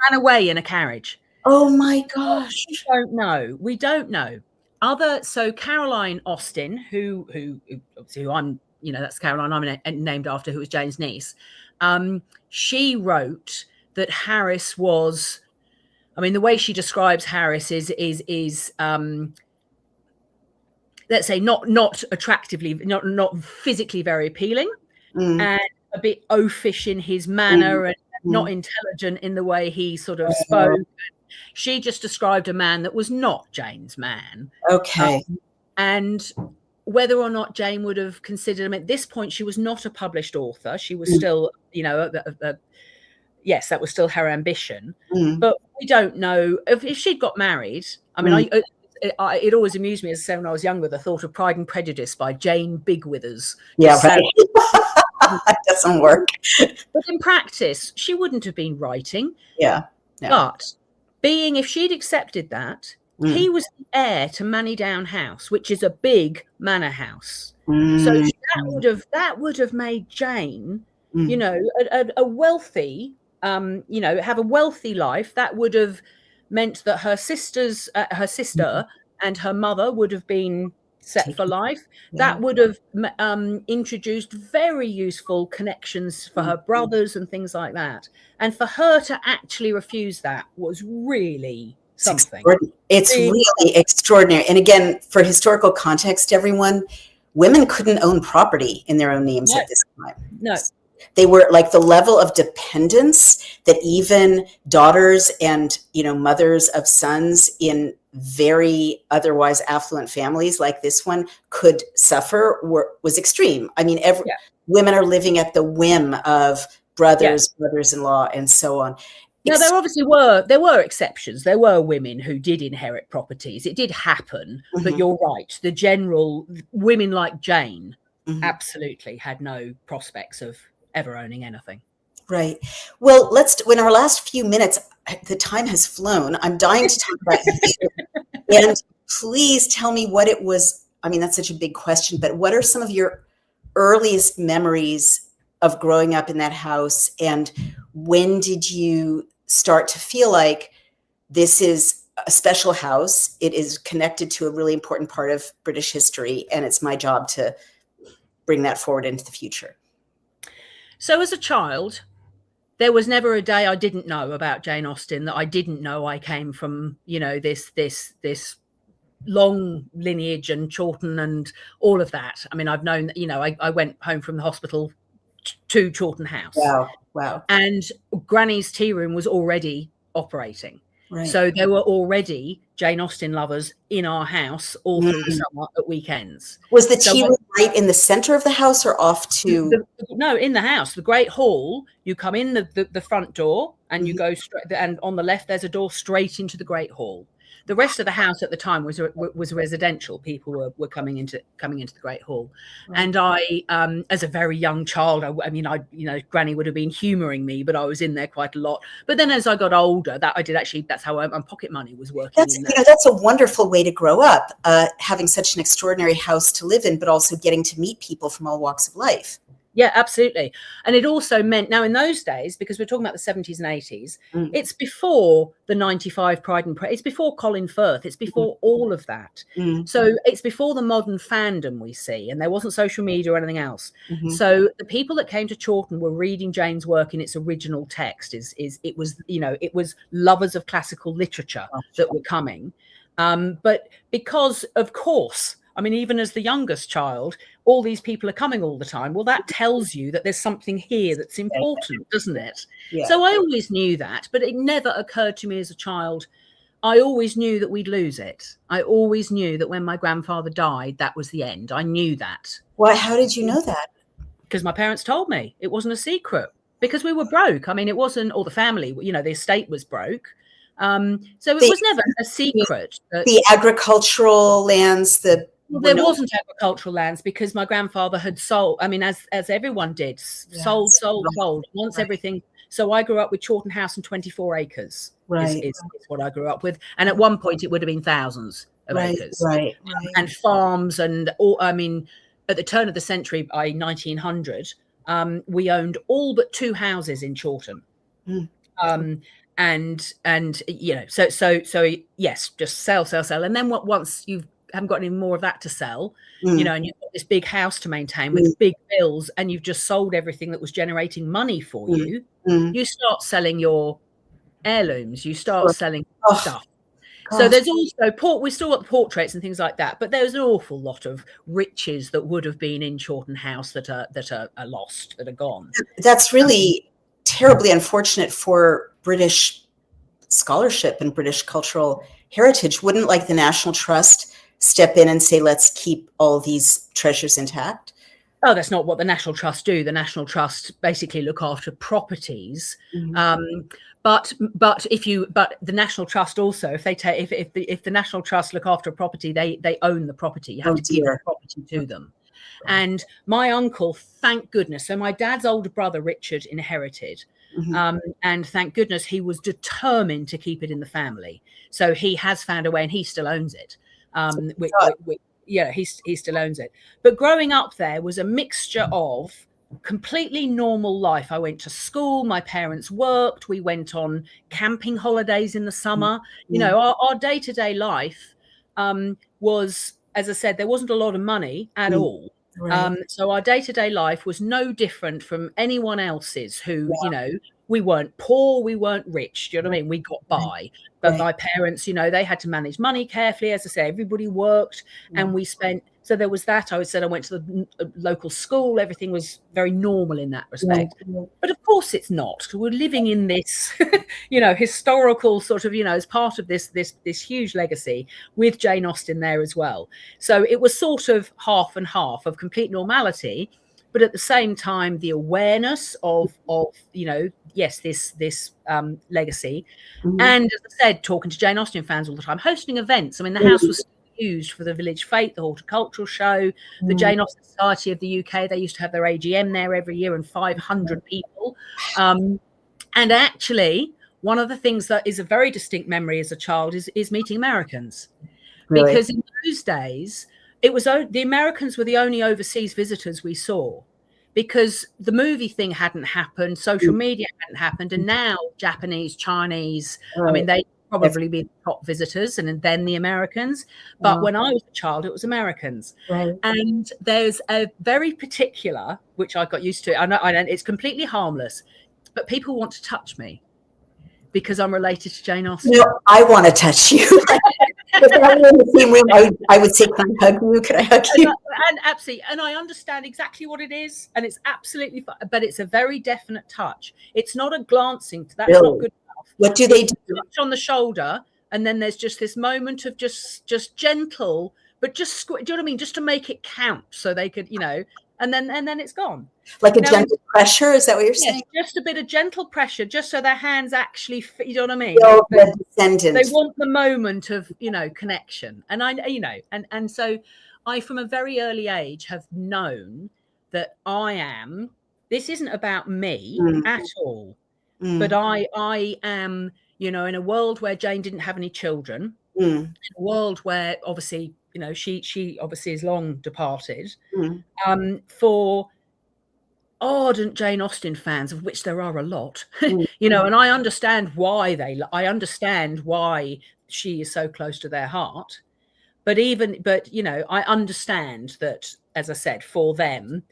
Ran away in a carriage. Oh my gosh. We don't know. So Caroline Austen, who I'm, that's Caroline I'm named after, who was Jane's niece. She wrote that Harris was, the way she describes Harris is let's say not attractively, not physically very appealing, and a bit oafish in his manner, and not intelligent in the way he sort of spoke. She just described a man that was not Jane's man. Okay. And whether or not Jane would have considered him at this point, she was not a published author. She was still, yes, that was still her ambition. But we don't know if she'd got married. It always amused me, as I said, when I was younger, the thought of Pride and Prejudice by Jane Big Withers. Yeah, right. That doesn't work. But in practice, she wouldn't have been writing. Yeah. But if she'd accepted that, he was the heir to Manydown House, which is a big manor house. So that would have made Jane, a wealthy, have a wealthy life. That would have meant that her sister and her mother would have been set for life. That would have introduced very useful connections for her brothers and things like that. And for her to actually refuse that was really something. It's really extraordinary. And again, for historical context, everyone, women couldn't own property in their own names at this time. No. They were like the level of dependence that even daughters and, mothers of sons in very otherwise affluent families like this one could suffer was extreme. Women are living at the whim of brothers-in-law, and so on. Now, there were exceptions. There were women who did inherit properties. It did happen, but you're right. The general women like Jane absolutely had no prospects of ever owning anything. Right. Well, in our last few minutes, the time has flown. I'm dying to talk about you. And please tell me what it was. That's such a big question, but what are some of your earliest memories of growing up in that house? And when did you start to feel like this is a special house? It is connected to a really important part of British history, and it's my job to bring that forward into the future. So as a child, there was never a day I didn't know about Jane Austen, that I didn't know I came from, this long lineage and Chawton and all of that. I've known, I went home from the hospital to Chawton House. Wow. And Granny's tea room was already operating. Right. So there were already Jane Austen lovers in our house all through the summer at weekends. Was the tea room right in the center of the house or off to? No, in the house, the Great Hall. You come in the front door and you go straight, and on the left there's a door straight into the Great Hall. The rest of the house at the time was residential. People were coming into the Great Hall, and I, as a very young child, Granny would have been humouring me, but I was in there quite a lot. But then as I got older, that's how my pocket money was working. That's a wonderful way to grow up, having such an extraordinary house to live in, but also getting to meet people from all walks of life. Yeah, absolutely. And it also meant, now in those days, because we're talking about the 70s and 80s, it's before the 95 Pride and Prejudice, it's before Colin Firth, it's before all of that. So it's before the modern fandom we see, and there wasn't social media or anything else. So the people that came to Chawton were reading Jane's work in its original text. It was lovers of classical literature that were coming. But because, of course, even as the youngest child, all these people are coming all the time. Well, that tells you that there's something here that's important, doesn't it? Yeah. So I always knew that, but it never occurred to me as a child, I always knew that we'd lose it. I always knew that when my grandfather died, that was the end. I knew that. Why? How did you know that? Because my parents told me. It wasn't a secret. Because we were broke. I mean, it wasn't, or the family, you know, the estate was broke. So it was never a secret. The agricultural lands, there wasn't agricultural lands because my grandfather had sold. I mean, as everyone did, sold. Once everything. So I grew up with Chawton House and 24 acres. Right. Is what I grew up with. And at one point, it would have been thousands of acres. Right. And farms and all. I mean, at the turn of the century, by 1900. We owned all but 2 houses in Chawton. And you know, so yes, just sell. And then once you haven't got any more of that to sell, you know, and you've got this big house to maintain with big bills, and you've just sold everything that was generating money for you, you start selling your heirlooms, you start selling stuff. So there's also we still got the portraits and things like that, but there's an awful lot of riches that would have been in Chawton House that are lost, that are gone. That's really terribly unfortunate for British scholarship and British cultural heritage. Wouldn't like the National Trust step in and say, let's keep all these treasures intact? Oh, that's not what the National Trust do. The National Trust basically look after properties. But the National Trust also, if the National Trust look after a property, they own the property. You have to give the property to them. And my uncle, thank goodness, so my dad's older brother Richard inherited, and thank goodness he was determined to keep it in the family. So he has found a way, and he still owns it. He still owns it. But growing up there was a mixture of completely normal life. I went to school, my parents worked, we went on camping holidays in the summer. You know, our day-to-day life was, as I said, there wasn't a lot of money at all. So our day-to-day life was no different from anyone else's who, you know, we weren't poor, we weren't rich. Do you know what I mean? We got by. But my parents, you know, they had to manage money carefully. As I say, everybody worked and we spent. So there was that. I went to the local school. Everything was very normal in that respect. But of course it's not. We're living in this, you know, historical sort of, you know, as part of this huge legacy with Jane Austen there as well. So it was sort of half and half of complete normality. But at the same time, the awareness of you know, yes, this legacy, and as I said, talking to Jane Austen fans all the time, hosting events. I mean, the house was used for the Village Fete, the Horticultural Show, the Jane Austen Society of the UK. They used to have their AGM there every year, and 500 people. And actually, one of the things that is a very distinct memory as a child is meeting Americans, because in those days, it was the Americans were the only overseas visitors we saw, because the movie thing hadn't happened, social media hadn't happened, and now Japanese, Chinese, I mean, they probably be the top visitors, and then the Americans. But when I was a child, it was Americans. And there's a very particular, which I got used to, I know it's completely harmless, but people want to touch me because I'm related to Jane Austen. No, I want to touch you. If I were in the same room, I would say, can I hug you? Can I hug you? And absolutely. And I understand exactly what it is. And it's absolutely fine. But it's a very definite touch. It's not a glancing. That's not good enough. What do they do? Touch on the shoulder. And then there's just this moment of just gentle, but just, do you know what I mean? Just to make it count so they could, you know, and then it's gone. Like a gentle pressure? Is that what you're saying? Just a bit of gentle pressure, just so their hands actually, you know what I mean? They want the moment of, you know, connection. And I, you know, and so I, from a very early age, have known that this isn't about me at all, but I am, you know, in a world where Jane didn't have any children, in a world where obviously, you know, she obviously is long departed, for ardent Jane Austen fans, of which there are a lot, you know, and I understand why she is so close to their heart. But you know, I understand that, as I said, for them,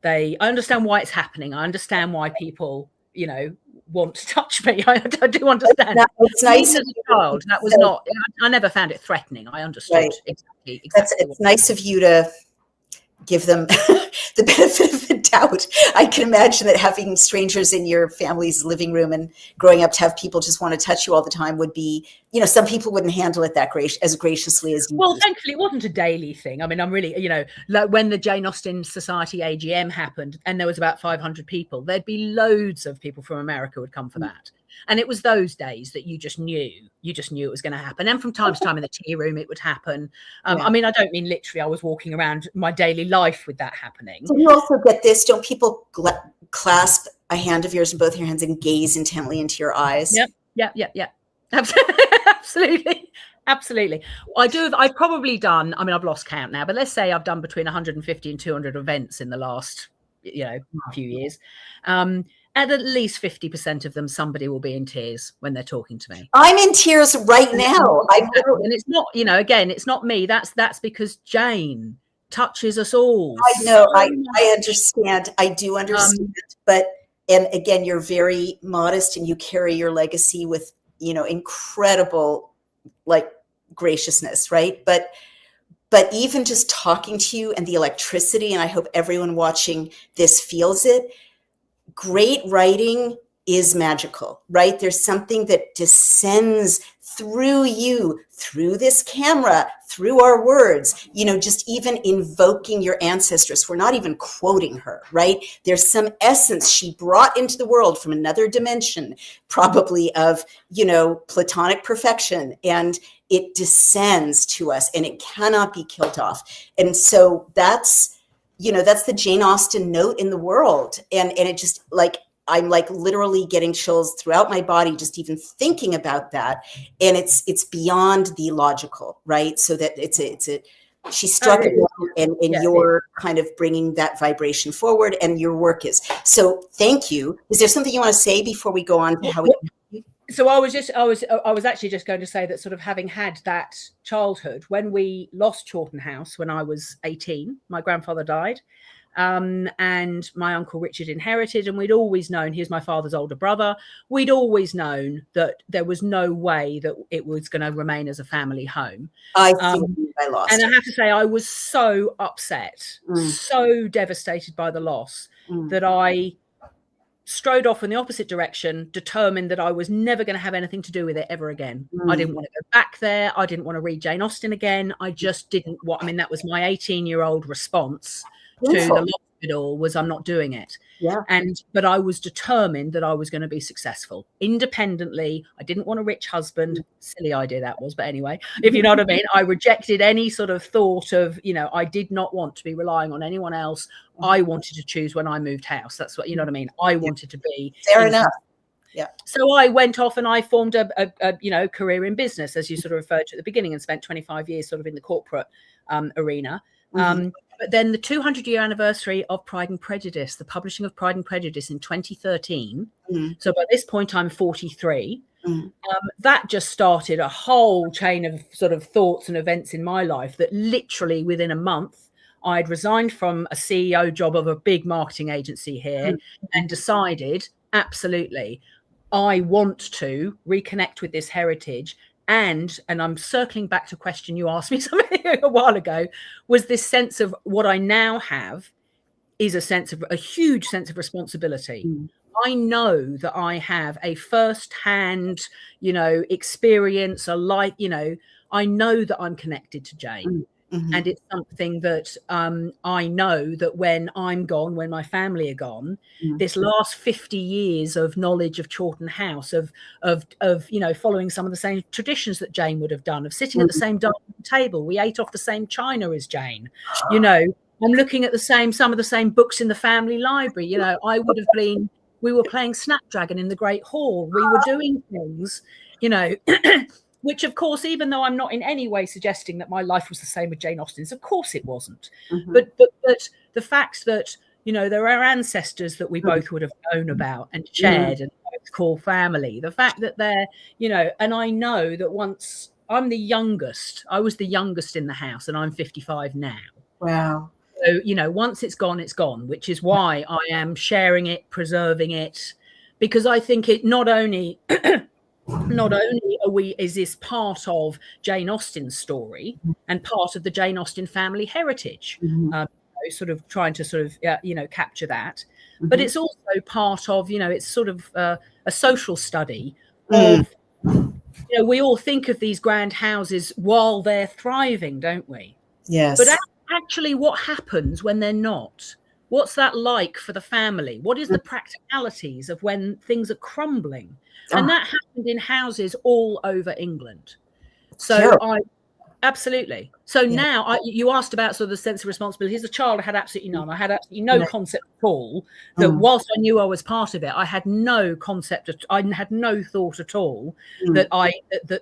I understand why it's happening. I understand why people, you know, want to touch me. I do understand. It's nice as a child. That was not. I never found it threatening. I understood exactly. It's nice of you to give them the benefit of the doubt. I can imagine that having strangers in your family's living room and growing up to have people just want to touch you all the time would be, some people wouldn't handle it that as graciously as you. Well, thankfully, it wasn't a daily thing. I mean, I'm really, like when the Jane Austen Society AGM happened and there was about 500 people, there'd be loads of people from America would come for that. And it was those days that you just knew it was going to happen. And from time to time in the tea room, it would happen. I mean, I don't mean literally, I was walking around my daily life with that happening. Do you also get this? Don't people clasp a hand of yours in both your hands and gaze intently into your eyes? Yep. Absolutely. Absolutely. I've probably done, I mean, I've lost count now, but let's say I've done between 150 and 200 events in the last, few years. At least 50% of them, somebody will be in tears when they're talking to me. I'm in tears right now. And it's not, again, it's not me. That's because Jane touches us all. I know. I understand. I do understand. And again, you're very modest and you carry your legacy with, incredible, graciousness, right? But even just talking to you and the electricity, and I hope everyone watching this feels it, great writing is magical, right? There's something that descends through you, through this camera, through our words, just even invoking your ancestors. We're not even quoting her, right? There's some essence she brought into the world from another dimension, probably of, platonic perfection. And it descends to us and it cannot be killed off. And so that's the Jane Austen note in the world. And it just I'm literally getting chills throughout my body, just even thinking about that. And it's beyond the logical, right? So that she struck it, and you're kind of bringing that vibration forward, and your work is. So thank you. Is there something you want to say before we go on to how we? So I was actually just going to say that, sort of having had that childhood, when we lost Chawton House when I was 18, my grandfather died, and my uncle Richard inherited, and we'd always known, he was my father's older brother, we'd always known that there was no way that it was going to remain as a family home. I lost and it. I have to say, I was so upset, so devastated by the loss, that I strode off in the opposite direction, determined that I was never going to have anything to do with it ever again. I didn't want to go back there. I didn't want to read Jane Austen again. I just didn't that was my 18-year-old response to the loss of it all, was I'm not doing it. Yeah. But I was determined that I was going to be successful independently. I didn't want a rich husband. Silly idea that was, but anyway, if you know what I mean. I rejected any sort of thought of, I did not want to be relying on anyone else. I wanted to choose when I moved house. That's what, you know what I mean? I wanted to be. Fair enough. Yeah. So I went off and I formed a career in business, as you sort of referred to at the beginning, and spent 25 years sort of in the corporate arena. But then the 200-year anniversary of Pride and Prejudice, the publishing of Pride and Prejudice in 2013. So by this point, I'm 43. That just started a whole chain of sort of thoughts and events in my life that literally within a month, I'd resigned from a CEO job of a big marketing agency here and decided, absolutely, I want to reconnect with this heritage. And I'm circling back to a question you asked me something a while ago, was this sense of what I now have is a huge sense of responsibility. I know that I have a first-hand, experience, I know that I'm connected to Jane. And it's something that I know that when I'm gone, when my family are gone, this last 50 years of knowledge of Chawton House, of following some of the same traditions that Jane would have done, of sitting at the same dining table, we ate off the same china as Jane, I'm looking at some of the same books in the family library. We were playing Snapdragon in the Great Hall. We were doing things, which, of course, even though I'm not in any way suggesting that my life was the same with Jane Austen's, of course it wasn't. But the fact that, there are ancestors that we both would have known about and shared and both call family. The fact that they're, and I know that once I'm the youngest, I was the youngest in the house, and I'm 55 now. Wow. So, once it's gone, which is why I am sharing it, preserving it, because I think it not only is this part of Jane Austen's story and part of the Jane Austen family heritage. sort of trying to sort of capture that. But it's also part of, it's sort of a social study of, we all think of these grand houses while they're thriving, don't we? Yes. But actually, what happens when they're not? What's that like for the family? What is the practicalities of when things are crumbling? And that happened in houses all over England. So absolutely. So now you asked about sort of the sense of responsibility. As a child, I had absolutely none. I had absolutely no concept at all that whilst I knew I was part of it, I had no concept. I had no thought at all that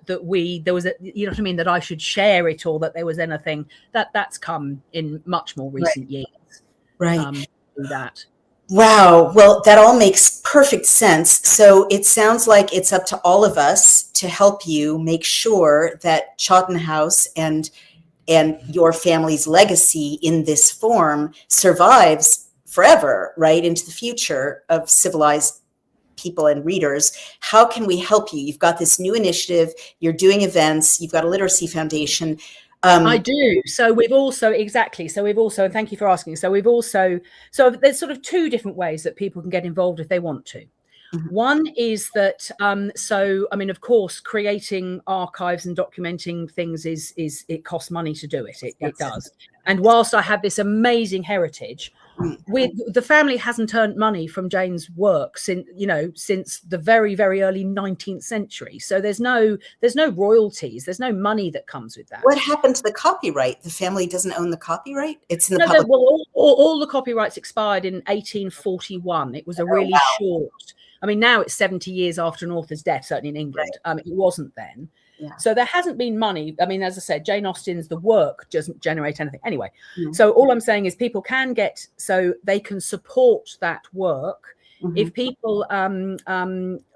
there was that I should share it or that there was anything that's come in much more recent years. Right. That. Wow. Well, that all makes perfect sense. So it sounds like it's up to all of us to help you make sure that Chawton House and your family's legacy in this form survives forever, right, into the future of civilized people and readers. How can we help you? You've got this new initiative. You're doing events. You've got a literacy foundation. I do. So we've also, and thank you for asking. So there's sort of two different ways that people can get involved if they want to. One is that, of course, creating archives and documenting things it costs money to do it. It does. And whilst I have this amazing heritage, the family hasn't earned money from Jane's work since the very, very early 19th century. So there's no royalties. There's no money that comes with that. What happened to the copyright? The family doesn't own the copyright? It's in the public. Well, all the copyrights expired in 1841. It was a really short. I mean, now it's 70 years after an author's death, certainly in England. It wasn't then. Yeah. So there hasn't been money. I mean, as I said, Jane Austen's the work doesn't generate anything. Anyway, so all I'm saying is people can so they can support that work. If people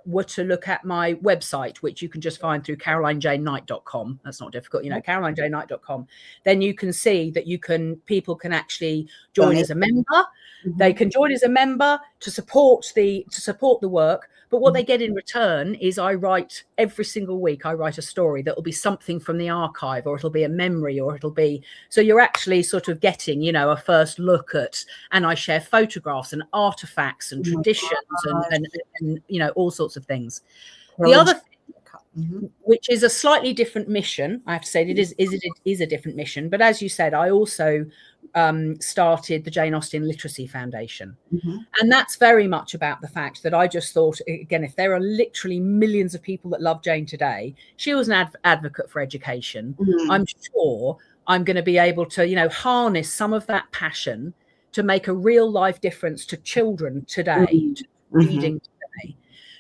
were to look at my website, which you can just find through carolinejknight.com, that's not difficult, carolinejknight.com, then you can see that people can actually join as a member. They can join as a member to support the work. But what they get in return is every single week, I write a story that will be something from the archive, or it'll be a memory, or so you're actually sort of getting, a first look at, and I share photographs and artifacts and traditions and all sorts of things. The other thing, which is a slightly different mission, I have to say, it is a different mission. But as you said, I also started the Jane Austen Literacy Foundation. And that's very much about the fact that I just thought, again, if there are literally millions of people that love Jane today, she was an advocate for education. I'm sure I'm going to be able to, harness some of that passion to make a real life difference to children today, to reading today.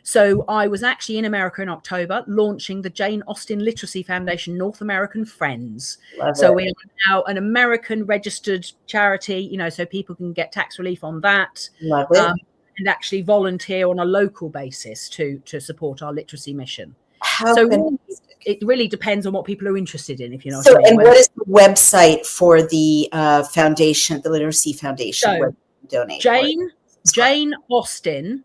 So I was actually in America in October launching the Jane Austen Literacy Foundation North American Friends. So we are now an American registered charity, so people can get tax relief on that. And actually volunteer on a local basis to support our literacy mission. It really depends on what people are interested in, if you know what I mean. And what is the website for the foundation, the Literacy Foundation, where you donate? Jane Austen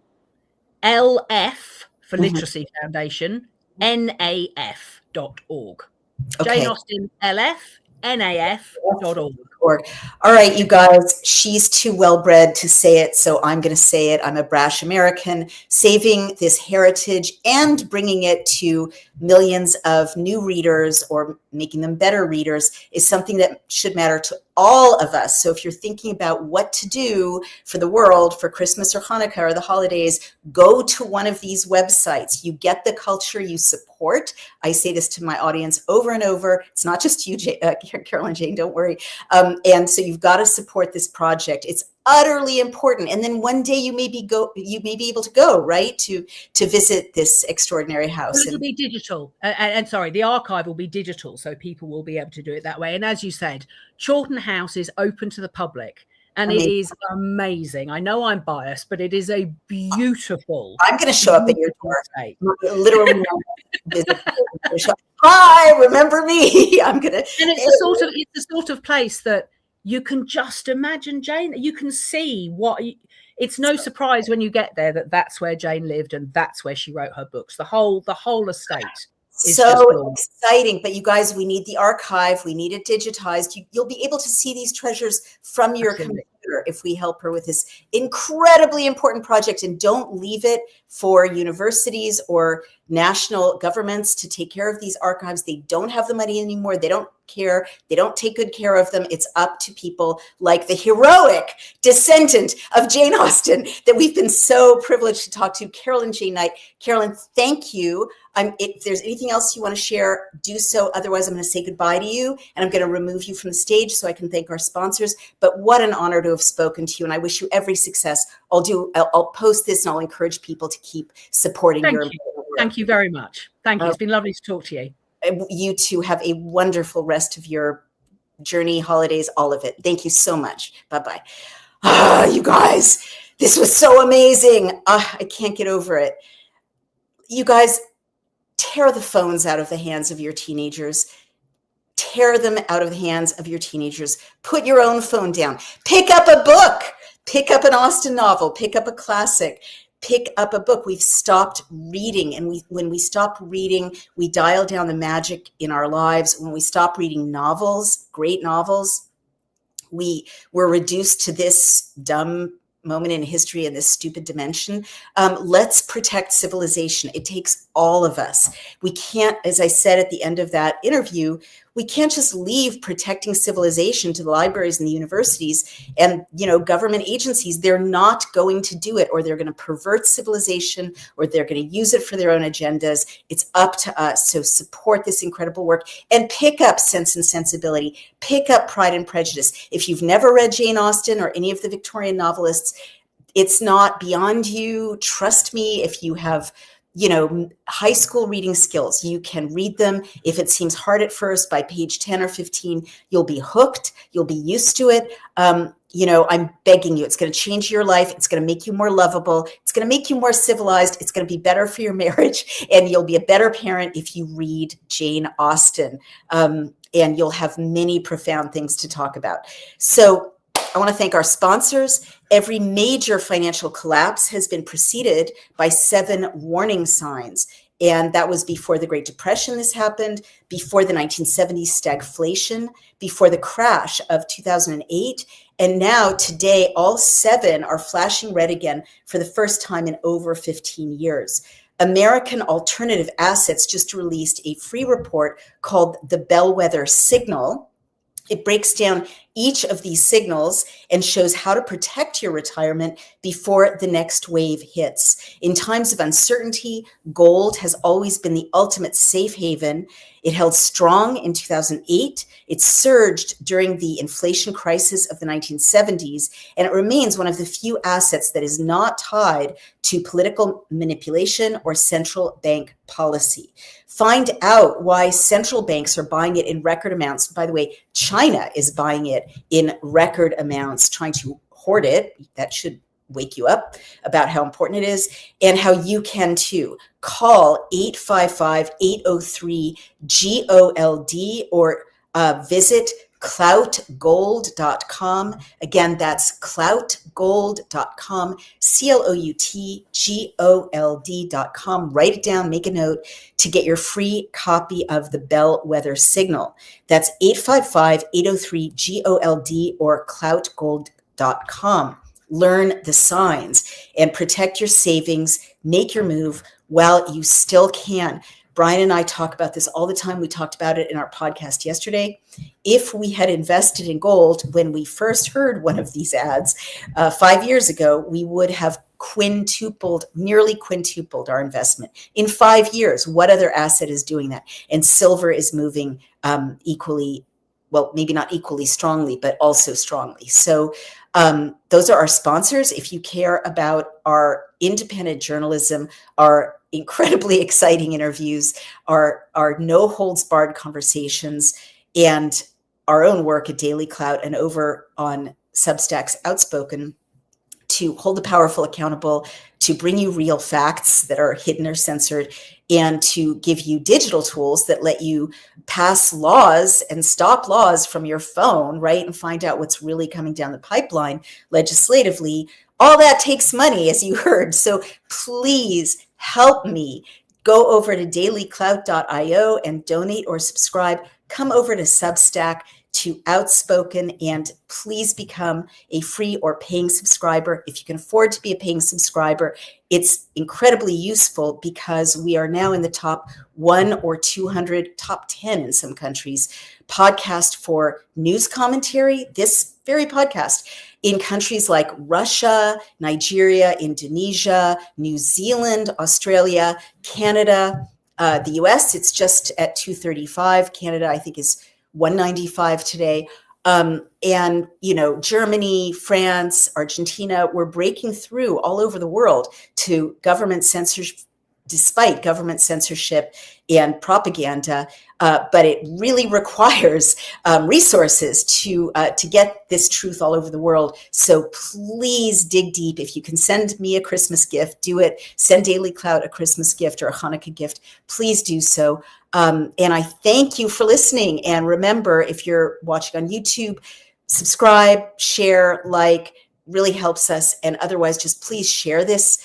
LF for Literacy Foundation, NAF.org. Jane Austen LF, NAF.org. All right, you guys, she's too well-bred to say it, so I'm going to say it. I'm a brash American. Saving this heritage and bringing it to millions of new readers, or making them better readers, is something that should matter to all of us. So if you're thinking about what to do for the world for Christmas or Hanukkah or the holidays, go to one of these websites. You get the culture you support. I say this to my audience over and over. It's not just you, Caroline Jane, don't worry. And so you've got to support this project. It's utterly important. And then one day you may be able to go, right, to visit this extraordinary house. It'll be digital. And sorry, the archive will be digital, so people will be able to do it that way. And as you said, Chawton House is open to the public. And it is amazing. I know I'm biased, but it is a beautiful. I'm going to show up at your door. Literally. Hi, remember me? I'm going to. And it's the sort of place that you can just imagine Jane. You can see it's no surprise when you get there that that's where Jane lived and that's where she wrote her books. The whole estate. is just So gorgeous. exciting. But you guys, we need the archive. We need it digitized. You'll be able to see these treasures from your Absolutely. computer if we help her with this incredibly important project. And don't leave it for universities or national governments to take care of these archives. They don't have the money anymore. They don't care. They don't take good care of them. It's up to people like the heroic descendant of Jane Austen that we've been so privileged to talk to, Carolyn J. Knight. Carolyn, thank you. If there's anything else you want to share, do so. Otherwise, I'm going to say goodbye to you, and I'm going to remove you from the stage so I can thank our sponsors. But what an honor to have spoken to you, and I wish you every success. I'll post this, and I'll encourage people to keep supporting your work. Thank you very much. Thank you. It's been lovely to talk to you. You two have a wonderful rest of your journey, holidays, all of it. Thank you so much. Bye-bye. You guys, this was so amazing. I can't get over it. You guys, tear the phones out of the hands of your teenagers. Tear them out of the hands of your teenagers. Put your own phone down. Pick up a book. Pick up an Austen novel. Pick up a classic. Pick up a book. We've stopped reading. And when we stop reading, we dial down the magic in our lives. When we stop reading novels, great novels, we were reduced to this dumb moment in history and this stupid dimension. Let's protect civilization. It takes all of us. We can't, as I said at the end of that interview, we can't just leave protecting civilization to the libraries and the universities and, government agencies. They're not going to do it, or they're going to pervert civilization, or they're going to use it for their own agendas. It's up to us. So support this incredible work and pick up Sense and Sensibility. Pick up Pride and Prejudice. If you've never read Jane Austen or any of the Victorian novelists, it's not beyond you. Trust me, if you have high school reading skills, you can read them. If it seems hard at first, by page 10 or 15, you'll be hooked. You'll be used to it. I'm begging you, it's going to change your life. It's going to make you more lovable. It's going to make you more civilized. It's going to be better for your marriage. And you'll be a better parent if you read Jane Austen. And you'll have many profound things to talk about. So I want to thank our sponsors. Every major financial collapse has been preceded by 7 warning signs. And that was before the Great Depression this happened, before the 1970s stagflation, before the crash of 2008. And now today, all 7 are flashing red again for the first time in over 15 years. American Alternative Assets just released a free report called The Bellwether Signal. It breaks down each of these signals and shows how to protect your retirement before the next wave hits. In times of uncertainty, gold has always been the ultimate safe haven. It held strong in 2008. It surged during the inflation crisis of the 1970s, and it remains one of the few assets that is not tied to political manipulation or central bank policy. Find out why central banks are buying it in record amounts. By the way, China is buying it in record amounts, trying to hoard it. That should wake you up about how important it is, and how you can too. Call 855-803-GOLD or visit cloutgold.com. Again, that's cloutgold.com, cloutgold.com. Write it down, make a note to get your free copy of the Bellwether Signal. That's 855-803-GOLD or cloutgold.com. Learn the signs and protect your savings. Make your move while you still can. Brian and I talk about this all the time. We talked about it in our podcast yesterday. If we had invested in gold when we first heard one of these ads 5 years ago, we would have nearly quintupled our investment in 5 years. What other asset is doing that? And silver is moving equally, well, maybe not equally strongly, but also strongly. So those are our sponsors. If you care about our independent journalism, our incredibly exciting interviews, our no holds barred conversations, and our own work at Daily Clout and over on Substack's Outspoken, to hold the powerful accountable, to bring you real facts that are hidden or censored, and to give you digital tools that let you pass laws and stop laws from your phone, right? And find out what's really coming down the pipeline legislatively. All that takes money, as you heard. So please help me Go over to dailyclout.io and donate or subscribe. Come over to Substack to Outspoken, and please become a free or paying subscriber. If you can afford to be a paying subscriber, it's incredibly useful because we are now in the top 1 or 200, top 10 in some countries, podcast for news commentary, this very podcast, in countries like Russia, Nigeria, Indonesia, New Zealand, Australia, Canada, the US, it's just at 235. Canada, I think, is 195 today. And, Germany, France, Argentina, we're breaking through all over the world to government censorship, despite government censorship and propaganda. But it really requires resources to get this truth all over the world. So please dig deep. If you can send me a Christmas gift, do it. Send Daily Clout a Christmas gift or a Hanukkah gift. Please do so. And I thank you for listening. And remember, if you're watching on YouTube, subscribe, share, like, really helps us. And otherwise, just please share this,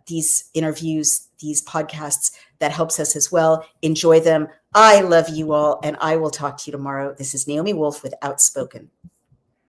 these interviews, these podcasts. That helps us as well. Enjoy them. I love you all, and I will talk to you tomorrow. This is Naomi Wolf with Outspoken.